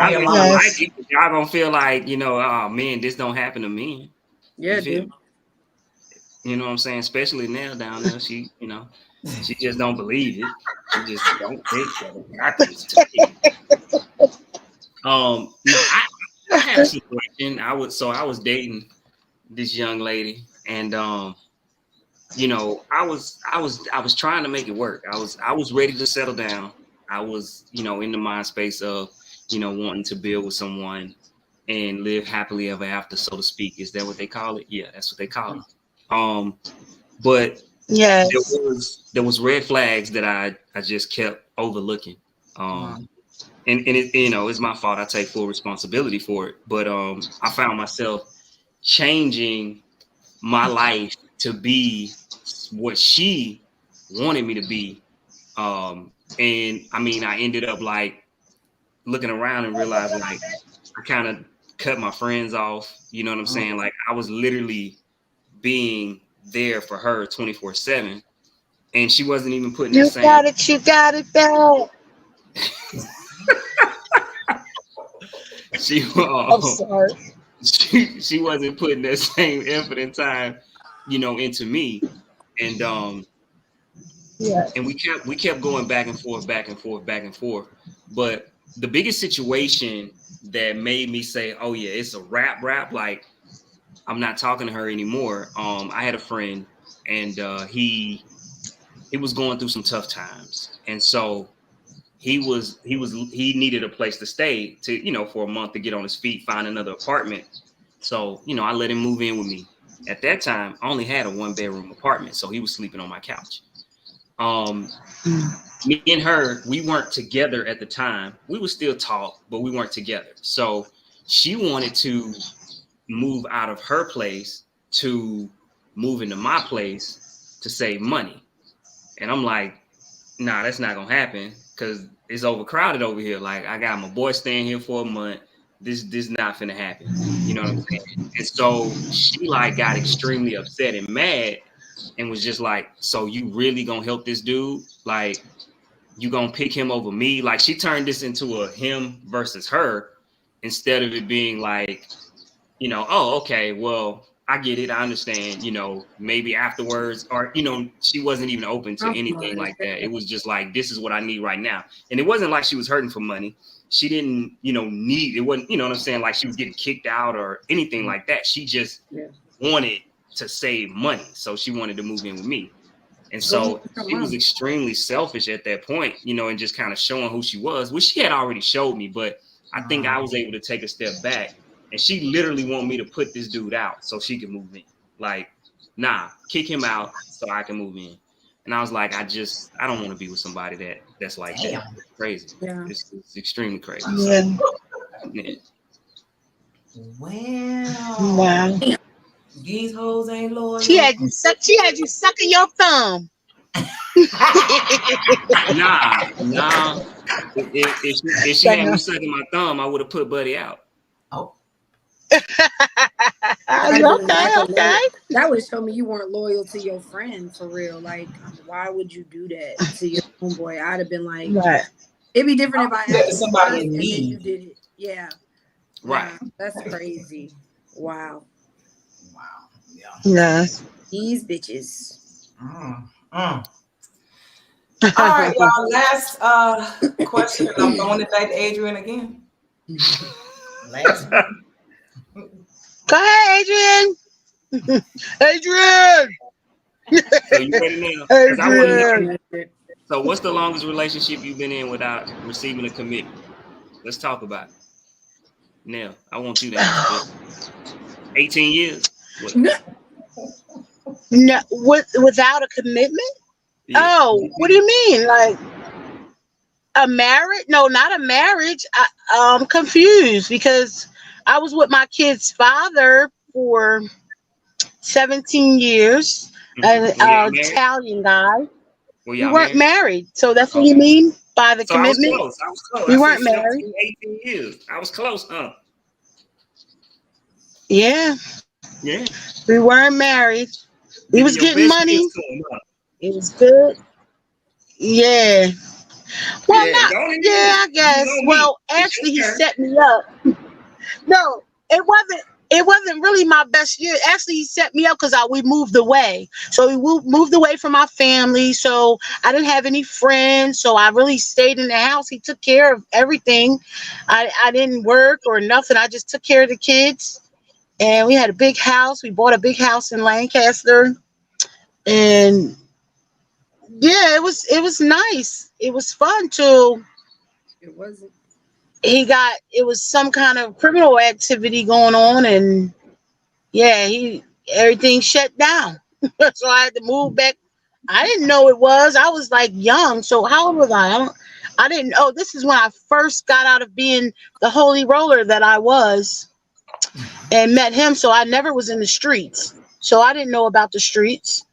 gonna feel like, oh man, this don't happen to me. Yeah, dude. You know what I'm saying? Especially now down there, she just don't believe it. She just don't think that it happens to me. I had a situation. I was dating this young lady, and I was trying to make it work. I was ready to settle down. I was, in the mind space of, wanting to build with someone and live happily ever after, so to speak. Is that what they call it? Yeah, that's what they call it. But there was red flags that I just kept overlooking. And it, it's my fault. I take full responsibility for it. But I found myself changing my life to be what she wanted me to be. And I mean, I ended up like looking around and realizing like I kind of cut my friends off. You know what I'm saying? Like I was literally being there for her 24/7, and she wasn't even putting the same. You got it back. I'm sorry. She wasn't putting that same effort and time, into me, and Yeah. And we kept going back and forth, back and forth, back and forth. But the biggest situation that made me say, oh yeah, it's a wrap, like I'm not talking to her anymore. I had a friend, and he was going through some tough times, and so he needed a place to stay to, for a month to get on his feet, find another apartment. So, I let him move in with me. At that time, I only had a 1-bedroom apartment, so he was sleeping on my couch. Me and her, we weren't together at the time. We would still talk, but we weren't together. So she wanted to move out of her place to move into my place to save money. And I'm like, nah, that's not gonna happen because it's overcrowded over here. Like, I got my boy staying here for a month. This not finna happen. You know what I'm saying? And so she like got extremely upset and mad and was just like, so you really gonna help this dude? Like, you gonna pick him over me? Like, she turned this into a him versus her instead of it being like, oh, okay, well, I get it. I understand, maybe afterwards, or, she wasn't even open to anything like that. It was just like, this is what I need right now. And it wasn't like she was hurting for money. She didn't, need, it wasn't, what I'm saying? Like she was getting kicked out or anything like that. She just wanted to save money. So she wanted to move in with me. And so she was extremely selfish at that point, and just kind of showing who she was, which she had already showed me. But I think I was able to take a step back. And she literally wanted me to put this dude out so she could move in. Like, nah, kick him out so I can move in. And I was like, I don't want to be with somebody that's like that. It's crazy. Yeah. It's extremely crazy. Yeah. Yeah. Wow. These hoes ain't loyal. She had you sucking your thumb. Nah. If she had me sucking my thumb, I would have put Buddy out. Oh. Okay. That would show me you weren't loyal to your friend for real. Like, why would you do that to your homeboy? I'd have been like, right. It'd be different if I asked somebody and then you did it. Yeah. Right. Yeah, that's crazy. Wow. Yeah. These bitches. All right, y'all. Last question. I'm throwing it back to Adrian again. Last one. Go ahead, Adrian. Adrian. So you ready now? Adrian. So what's the longest relationship you've been in without receiving a commitment? Let's talk about it. Now, I want you to answer this. 18 years? No, without a commitment? Yeah. Oh, what do you mean? Like a marriage? No, not a marriage. I'm confused because I was with my kid's father for 17 years, an Italian guy. We weren't married. So that's what you mean by the commitment? I was close. We weren't married. 18 years. I was close, huh? Yeah. We weren't married. We was getting money. It was good. Yeah. Well, I guess. Well, actually, he set me up. No, it wasn't really my best year. Actually, he set me up because we moved away. So we moved away from my family. So I didn't have any friends. So I really stayed in the house. He took care of everything. I didn't work or nothing. I just took care of the kids. And we had a big house. We bought a big house in Lancaster. And yeah, it was nice. It was fun too. It wasn't. It was some kind of criminal activity going on, and yeah, everything shut down. So I had to move back. I didn't know it was. I was like young. So how old was I? I didn't know. This is when I first got out of being the holy roller that I was and met him. So I never was in the streets. So I didn't know about the streets.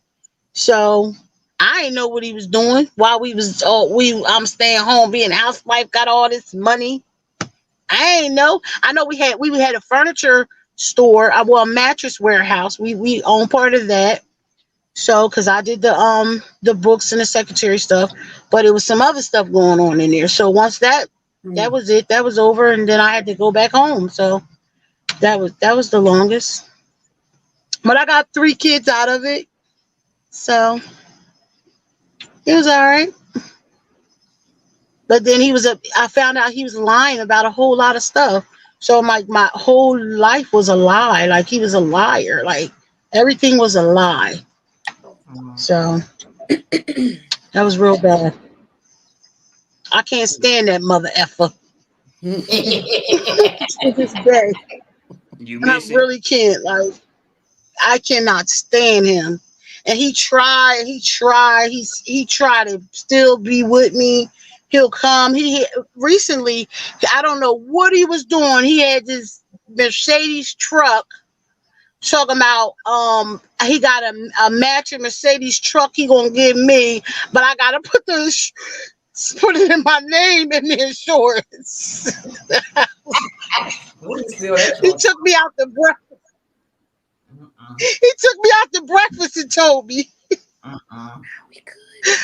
So I didn't know what he was doing while I'm staying home being a housewife, got all this money. I ain't know. I know we had a furniture store, a mattress warehouse. We own part of that. So because I did the books and the secretary stuff, but it was some other stuff going on in there. So once that was it, that was over, and then I had to go back home. So that was the longest. But I got 3 kids out of it. So He was all right. But then I found out he was lying about a whole lot of stuff. So my whole life was a lie. Like he was a liar. Like everything was a lie. So that was real bad. I can't stand that mother effer. To this day. You I miss it. really can't. Like I cannot stand him. And he tried to still be with me. He'll come. He recently, I don't know what he was doing. He had this Mercedes truck talking about he got a matching Mercedes truck he gonna give me, but I gotta put it in my name in the insurance. He took me out to breakfast. He took me out to breakfast and told me. I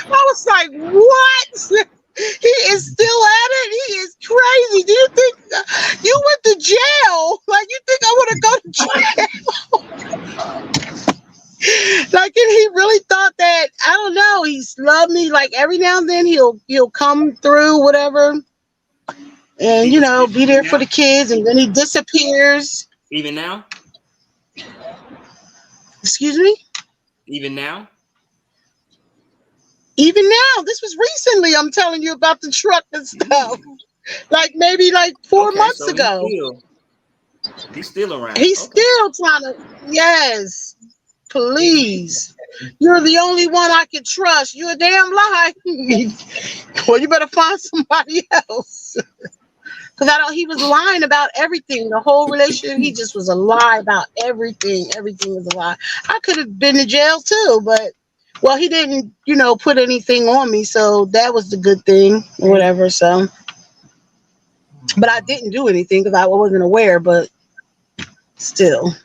was like, what? He is still at it. He is crazy. Do you think you went to jail? Like you think I want to go to jail? Like and he really thought that I don't know. He's loved me. Like every now and then he'll come through whatever, and be there for the kids. And then he disappears. Even now? Excuse me? Even now? Even now, this was recently. I'm telling you about the truck and stuff. Like maybe 4 months ago. He's still around. He's still trying to. Yes, please. You're the only one I can trust. You're a damn lie. Well, you better find somebody else. Because he was lying about everything. The whole relationship, he just was a lie about everything. Everything was a lie. I could have been in jail too, but. Well, he didn't, put anything on me, so that was the good thing, or whatever. So, but I didn't do anything because I wasn't aware. But still,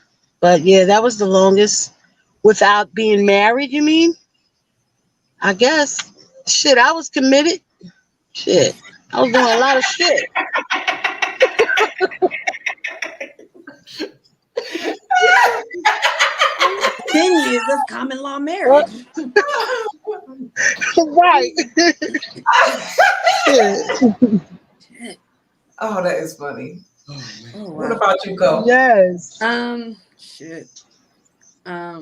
yeah, that was the longest without being married. You mean? I guess. Shit, I was committed. Shit, I was doing a lot of shit. 10 years, that's common law marriage. Right. Oh, that is funny. Oh, wow. What about you, Cole? Yes. Shit. I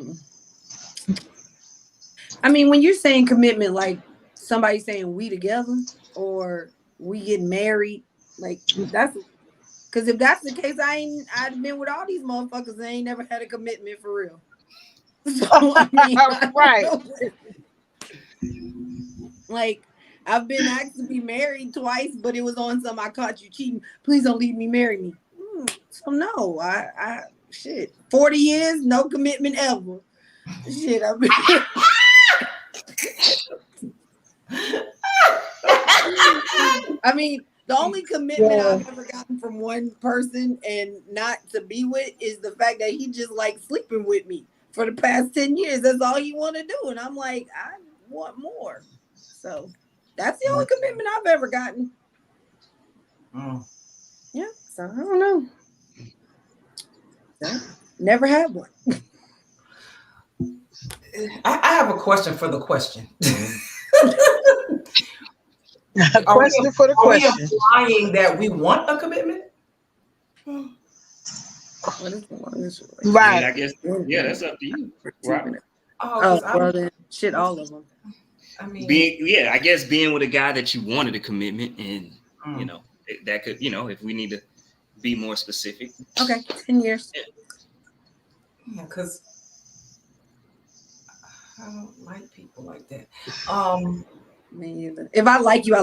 mean, when you're saying commitment, like somebody saying we together or we getting married, like that's because if that's the case, I'd been with all these motherfuckers and ain't never had a commitment for real. So, I mean, right. Like I've been asked to be married twice, but it was on some I caught you cheating. Please don't leave me, marry me. So no, I shit. 40 years, no commitment ever. Shit, I've been. I mean, the only commitment I've ever gotten from one person and not to be with is the fact that he just like sleeping with me for the past 10 years. That's all he want to do. And I'm like, I want more. So that's the only commitment I've ever gotten. Yeah. So I don't know. So, never had one. I have a question for the question. A question for the question. Are we implying that we want a commitment? Right. I guess, that's up to you. Right. Well then, shit, all of them. I mean, I guess being with a guy that you wanted a commitment and, that could, if we need to be more specific. Okay, 10 years. Yeah, because I don't like people like that. Me either. If I like you,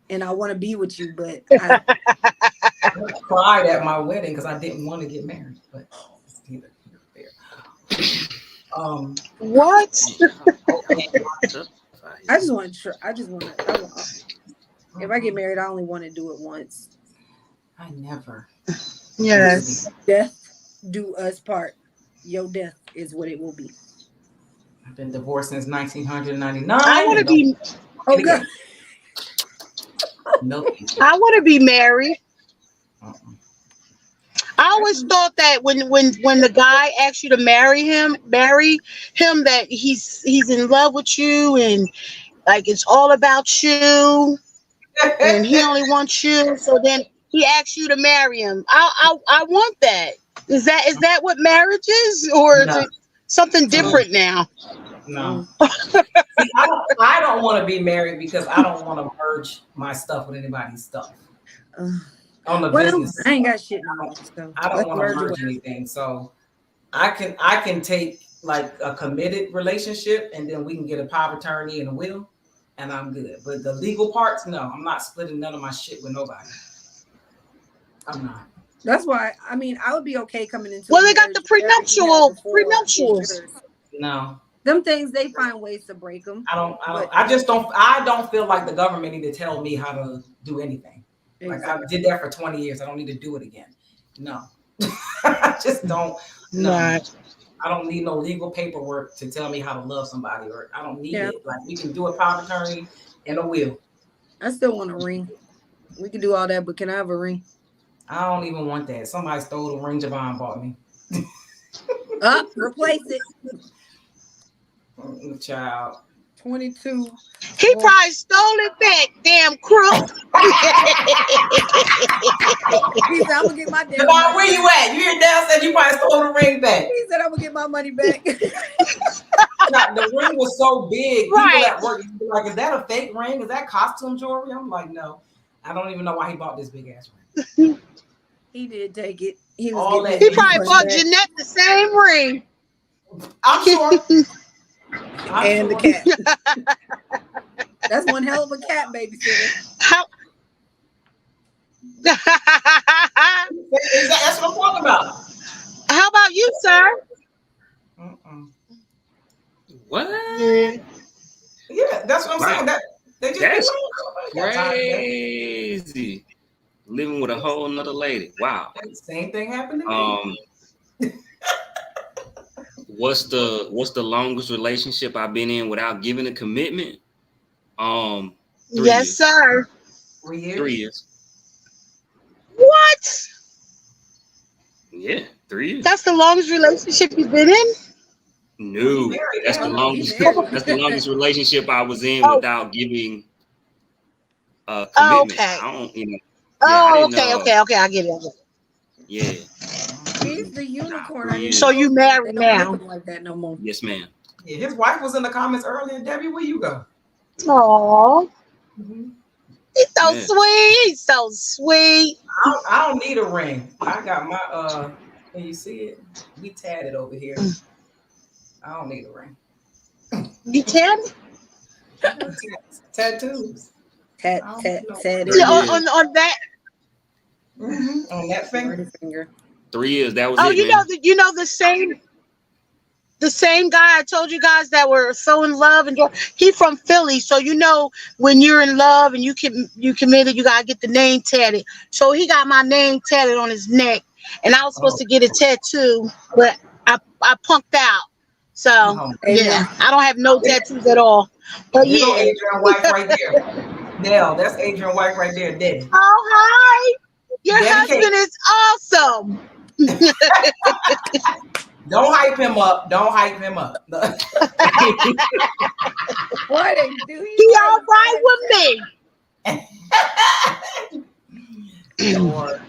and I want to be with you, but I cried at my wedding because I didn't want to get married. But it's neither here nor there. What? I just want to. If I get married, I only want to do it once. I never. Yes. Death do us part. Your death is what it will be. I've been divorced since 1999. I want to be. Oh God. No. I want to be married. I always thought that when the guy asks you to marry him, that he's in love with you and Like it's all about you, and he only wants you. So then he asks you to marry him. I want that. Is that what marriage is, or is it something different now? No. See, I don't want to be married because I don't want to merge my stuff with anybody's stuff. On the business, I ain't got shit on it, so I don't want to merge anything. So I can take like a committed relationship, and then we can get a power of attorney and a will, and I'm good. But the legal parts, no, I'm not splitting none of my shit with nobody. I'm not. That's why I mean I would be okay coming into. Well, they got the prenuptials. No. Them things they find ways to break them. I don't feel like the government need to tell me how to do anything. Exactly. Like I did that for 20 years. I don't need to do it again. No. I just don't. No. Right. I don't need no legal paperwork to tell me how to love somebody, or I don't need it. Like we can do a power of attorney and a will. I still want a ring. We can do all that, but can I have a ring? I don't even want that. Somebody stole the ring Javon bought me. Replace it. Child. 22. He probably stole it back, damn crook. He said, I'm gonna get my damn money. Where you at? You hear Dale said you probably stole the ring back. He said I'm gonna get my money back. Now, the ring was so big. Right. People at work be like, is that a fake ring? Is that costume jewelry? I'm like, no. I don't even know why he bought this big ass ring. He did take it. He probably bought Jeanette the same ring. I'm sure. And the cat. That's one hell of a cat babysitter. That's what I'm talking about. How about you, sir? What? Yeah, that's what I'm saying. That's crazy. Living with a whole nother lady. Wow. Same thing happened to me. What's the longest relationship I've been in without giving a commitment? 3 yes, years. Sir. 3 years. 3 years. What? Yeah, 3 years. That's the longest relationship you've been in? No, that's the longest. That's the longest relationship I was in without giving a commitment. Oh, okay. I don't, you know. Okay. I get it. Yeah. He's the unicorn. So you married now? Like that no more. Yes, ma'am. Yeah, his wife was in the comments earlier. Debbie, where you go? Aww. Mm-hmm. He's so sweet. He's so sweet. I don't need a ring. I got my can you see it? We tatted over here. I don't need a ring. You tatted? Tattoos. Tatted. Yeah, on that. Mm-hmm. On that finger. 3 years. That was. Oh, it, you know the same guy I told you guys that were so in love, and he from Philly. So you know when you're in love and you committed, you gotta get the name tatted. So he got my name tatted on his neck, and I was supposed to get a tattoo, but I punked out. So yeah, I don't have no tattoos at all. But you know Adrian White right there. Nell, that's Adrian White right there, Daddy. Oh hi, your husband is awesome. Don't hype him up. Don't hype him up. What do he all right with me? Lord.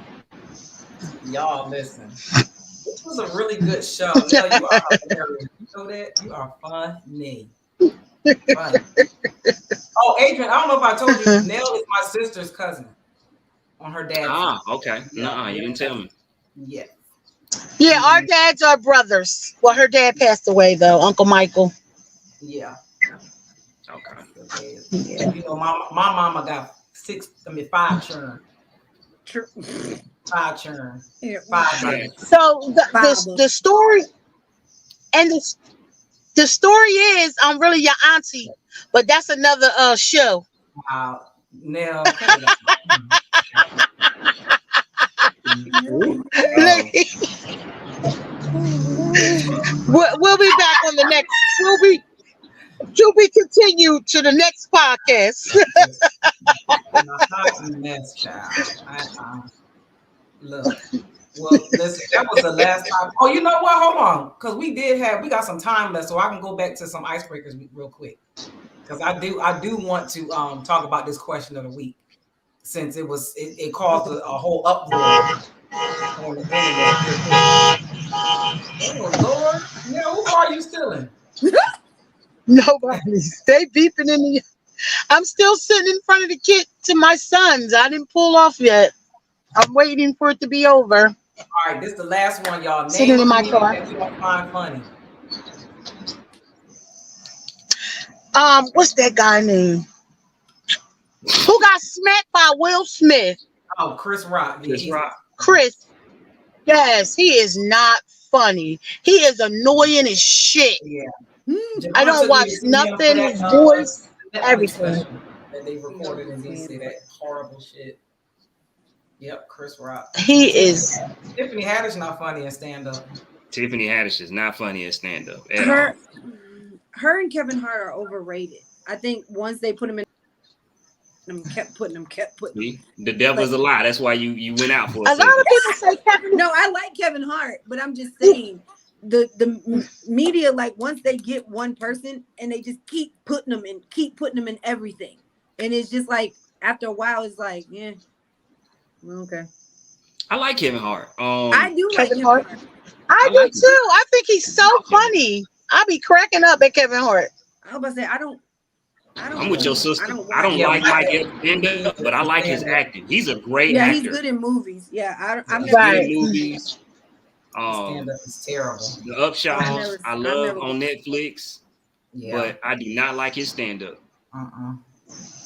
Y'all listen. This was a really good show. Nell, you are hilarious. You know that? You are funny. Oh, Adrian, I don't know if I told you, Nell is my sister's cousin on her dad's side. Okay. No, you didn't tell me. Yeah. Yeah, our dads are brothers. Well, her dad passed away though, Uncle Michael. Yeah. Okay. Yeah. You know, my mama got 5 children. 5 children. 5 dads. So the story and the story is I'm really your auntie, but that's another show. Wow. Now we'll be back on the next. To be continued to the next podcast. Mess, child. Look. Well, listen, that was the last time. Oh, you know what? Hold on, because we got some time left, so I can go back to some icebreakers real quick. because I do want to talk about this question of the week, since it caused a whole uproar on the internet. Oh Lord, who are you stealing? Nobody. They beeping in the. I'm still sitting in front of the kid to my sons. I didn't pull off yet. I'm waiting for it to be over. All right, this is the last one, y'all. Sitting Name in a my comedian car. that you don't find funny. What's that guy name? Who got smacked by Will Smith? Oh, Chris Rock. Yeah, Chris Rock. Chris. Yes, he is not funny. He is annoying as shit. Yeah. I don't watch nothing. His voice, everything. That they recorded and he say that horrible shit. Yep, Chris Rock. He is. Tiffany Haddish not funny in stand up. Tiffany Haddish is not funny in stand up. Her and Kevin Hart are overrated. I think once they put him in, kept putting them. The devil's a lie. That's why you went out for a lot of people say Kevin. No, I like Kevin Hart, but I'm just saying the media, like, once they get one person and they just keep putting them in everything, and it's just like after a while it's like, yeah, okay. I like Kevin Hart. I do like Kevin Hart. I do too. I think he's so funny. I be cracking up at Kevin Hart. I was about to say, I don't. I'm with your sister. I don't like Mike Epps, but I like his acting. He's a great actor. Yeah, he's good in movies. Yeah, I'm never good in movies. Stand up is terrible. The Upshaws I love on Netflix, but I do not like his stand up.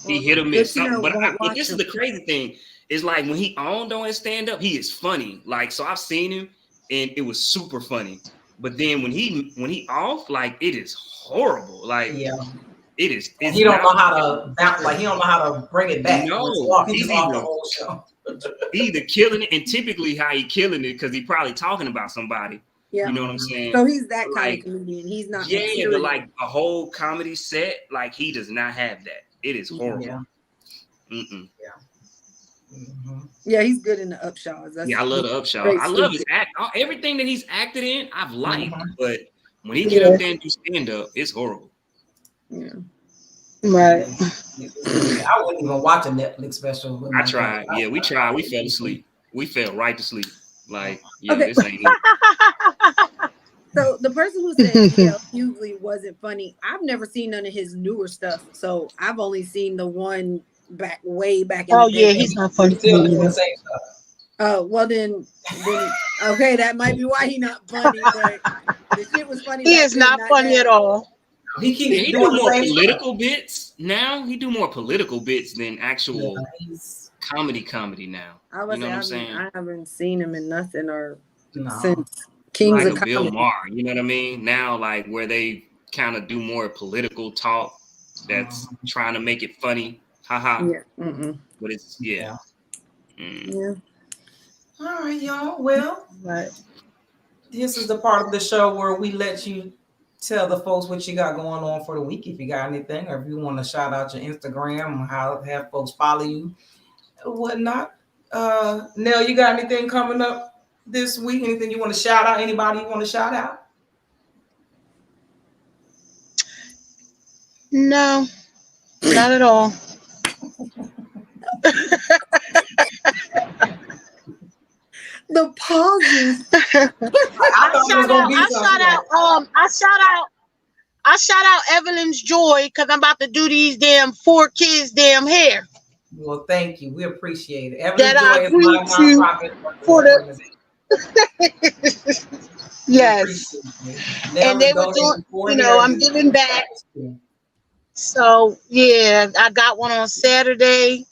He hit or miss something. But this is the crazy thing. It's like when he owned on his stand up, he is funny. Like, so I've seen him and it was super funny. But then when he off, like, it is horrible. Like, it is. He don't know how to bounce. Like, he don't know how to bring it back. No, he's off the whole show. Either killing it, and typically how he killing it because he probably talking about somebody. Yeah. You know what I'm saying? So he's that kind of comedian. He's not. Yeah, but like a whole comedy set, like, he does not have that. It is horrible. Yeah. Mm-mm. Yeah, he's good in the Upshaws. I love the Upshaws. I love his act. Everything that he's acted in, I've liked. But when he get up there and do stand up, it's horrible. Yeah. Right. I wouldn't even watch a Netflix special. I tried. Yeah, we tried. We fell asleep. We fell right to sleep. Like, this ain't it. So the person who said Hughley wasn't funny, I've never seen none of his newer stuff. So I've only seen the one way back in the day. He's not funny. Oh, well then okay, that might be why he's not funny, but the shit was funny. He is not funny at all. He do more political bits now. He do more political bits than actual comedy now. I haven't seen him in nothing since Kings like of Bill Comedy. Maher, you know what I mean? Now, like, where they kind of do more political talk that's trying to make it funny. Haha. Yeah. Mm-mm. But it's Yeah. All right, y'all. Well, this is the part of the show where we let you tell the folks what you got going on for the week, if you got anything, or if you want to shout out your Instagram or how have folks follow you or whatnot. Nell, you got anything coming up this week? Anything you want to shout out? Anybody you want to shout out? No, not at all. The pauses. I shout out Evelyn's Joy because I'm about to do these damn 4 kids' damn hair. Well, thank you. We appreciate it. That I agree to for the yes, and they were doing. I'm giving back. So yeah, I got one on Saturday,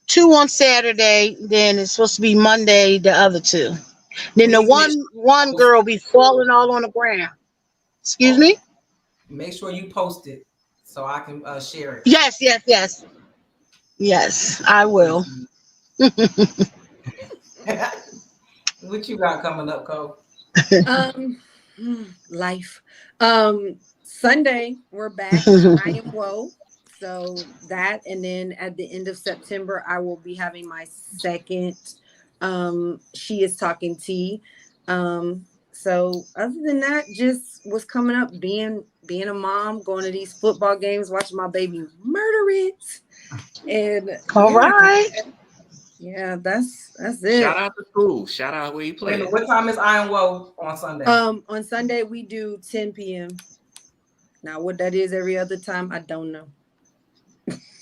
2 on Saturday. Then it's supposed to be Monday, the other 2. Then the one girl be falling all on the ground. Excuse me. Make sure you post it so I can share it. Yes, I will. What you got coming up, Cole? Life. Sunday we're back. I am woe. So that, and then at the end of September, I will be having my second She Is Talking Tea. So other than that, just what's coming up, being a mom, going to these football games, watching my baby murder it. And All right. Yeah, that's it. Shout out to school. Shout out where you play. What time is Iron Woe on Sunday? On Sunday we do 10 p.m. Now what that is every other time, I don't know.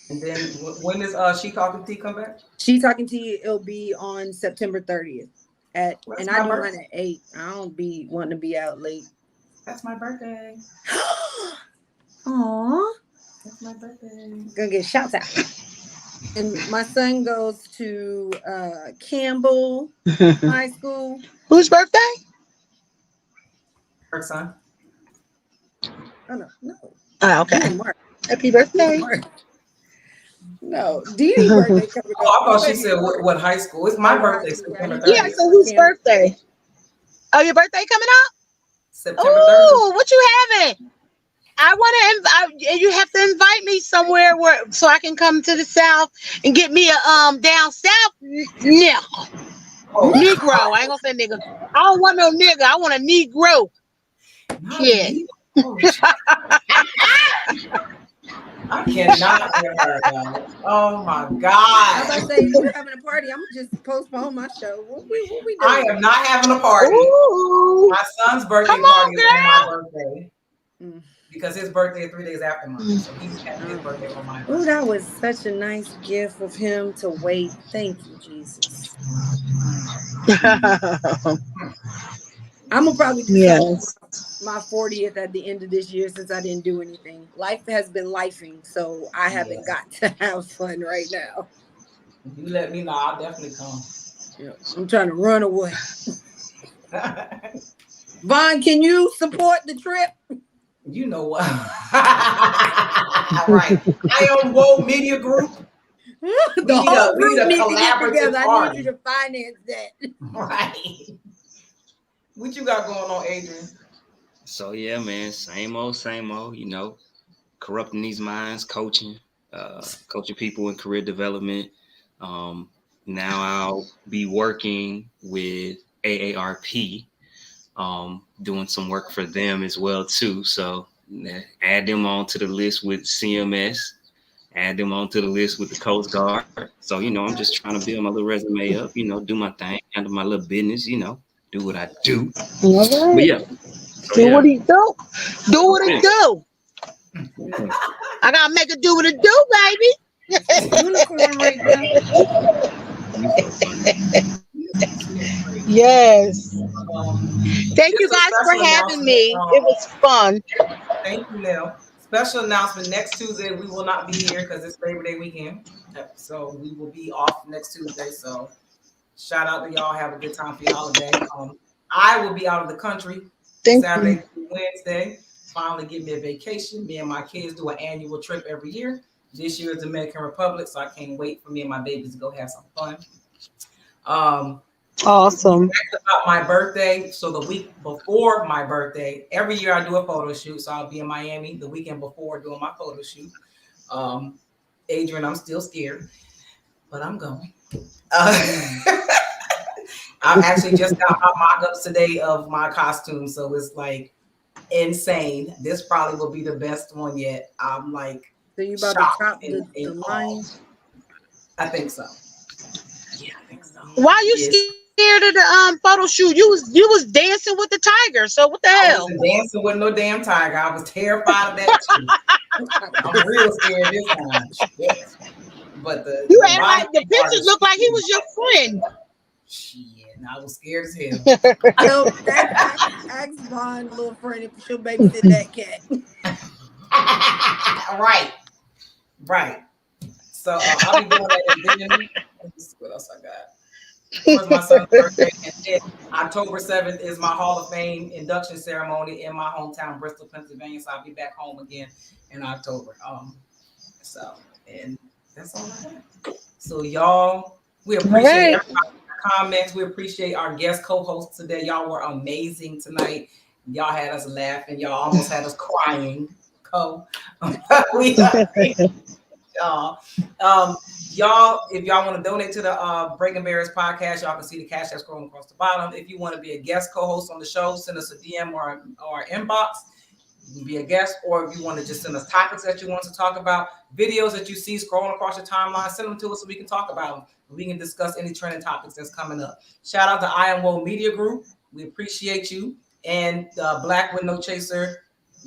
And then when is She Talking Tea come back? She Talking Tea, it'll be on September 30th. And I do mine at 8. I don't be wanting to be out late. That's my birthday. Aww. That's my birthday. Gonna get shouts out. And my son goes to Campbell High School. Whose birthday? Her son. Oh no. Oh, okay. Mark. Happy birthday. No, Dee Dee's birthday coming up. Oh, I thought she said what high school. It's my birthday, September 30th. Yeah, so whose birthday? Oh, your birthday coming up? September 30th. Oh, what you having? I want to. You have to invite me somewhere so I can come to the South and get me a down South nigga. Negro. I ain't gonna say nigga. I don't want no nigga. I want a Negro. Yeah. I cannot hear her. Oh my God! I was about to say, if you're having a party, I'm gonna just postpone my show. What we doing? I am not having a party. Ooh. My son's birthday party is on my birthday. Because his birthday is 3 days after mine. So he's having his birthday on my birthday. Oh, that was such a nice gift of him to wait. Thank you, Jesus. I'm gonna probably do my 40th at the end of this year since I didn't do anything. Life has been lifing, so I haven't got to have fun right now. You let me know, I'll definitely come. Yeah, I'm trying to run away. Vaughn, can you support the trip? You know what? Right. I am Woe Media Group. The whole group need a needs to get collaborative together. I party. need you to finance that. Right. What you got going on, Adrian? So yeah, man, same old, you know, corrupting these minds, coaching people in career development. Now I'll be working with AARP, doing some work for them as well too. So add them onto the list with CMS, add them onto the list with the Coast Guard. So, you know, I'm just trying to build my little resume up, you know, do my thing, handle my little business, you know, do what I do. All right. But yeah. Do what he do. Do what it do. I gotta make it do what it do, baby. Unicorn right now. Yes. Thank you guys for having me. It was fun. Thank you, Nell. Special announcement: next Tuesday we will not be here because it's Labor Day weekend, so we will be off next Tuesday. So, shout out to y'all. Have a good time for your holiday. I will be out of the country Saturday through Wednesday. Finally, get me a vacation. Me and my kids do an annual trip every year. This year is Dominican Republic, so I can't wait for me and my babies to go have some fun. Awesome. About my birthday. So the week before my birthday, every year I do a photo shoot. So I'll be in Miami the weekend before doing my photo shoot. Adrian, I'm still scared, but I'm going. I actually just got my mock-ups today of my costume, so it's like insane. This probably will be the best one yet. I'm like, so you about to chop the line? I think so. Yeah, I think so. Why are you scared of the photo shoot? You was dancing with the tiger. So what the hell? I wasn't dancing with no damn tiger. I was terrified of that too. I'm real scared this time. Yes. But the pictures look like he was your friend. Shit, I was scared as hell. So ask Vaughn, little friend, if she'll babysit that cat. Right. So I'll be doing that. What else I got? Was my son's birthday, and then October 7th is my Hall of Fame induction ceremony in my hometown, Bristol, Pennsylvania. So I'll be back home again in October. And that's all I have. So y'all, we appreciate everybody's comments. We appreciate our guest co-hosts today. Y'all were amazing tonight. Y'all had us laughing. Y'all almost had us crying. Y'all, if y'all want to donate to the Breaking Barriers podcast, y'all can see the cash that's scrolling across the bottom. If you want to be a guest co-host on the show, send us a DM or inbox. You can be a guest, or if you want to just send us topics that you want to talk about, videos that you see scrolling across your timeline, send them to us so we can talk about them. We can discuss any trending topics that's coming up. Shout out to I Am Woe Media Group. We appreciate you. And Black Window Chaser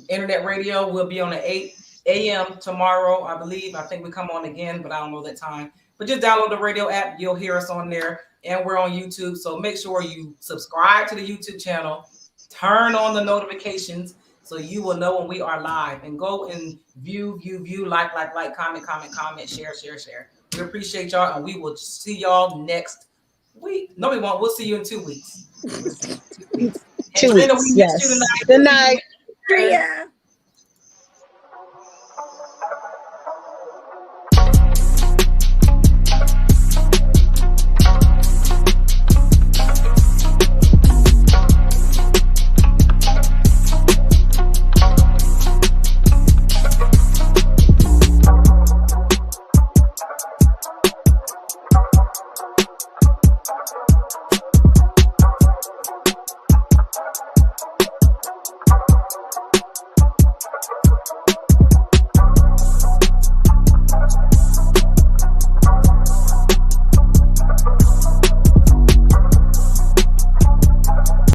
Internet Radio will be on at 8 a.m. tomorrow, I believe. I think we come on again, but I don't know that time. But just download the radio app. You'll hear us on there. And we're on YouTube. So make sure you subscribe to the YouTube channel. Turn on the notifications so you will know when we are live. And go and view, like, comment, share. We appreciate y'all. And we will see y'all next week. No, we won't. We'll see you in 2 weeks. 2 weeks. Drena, we missed you tonight. Good night. Yeah.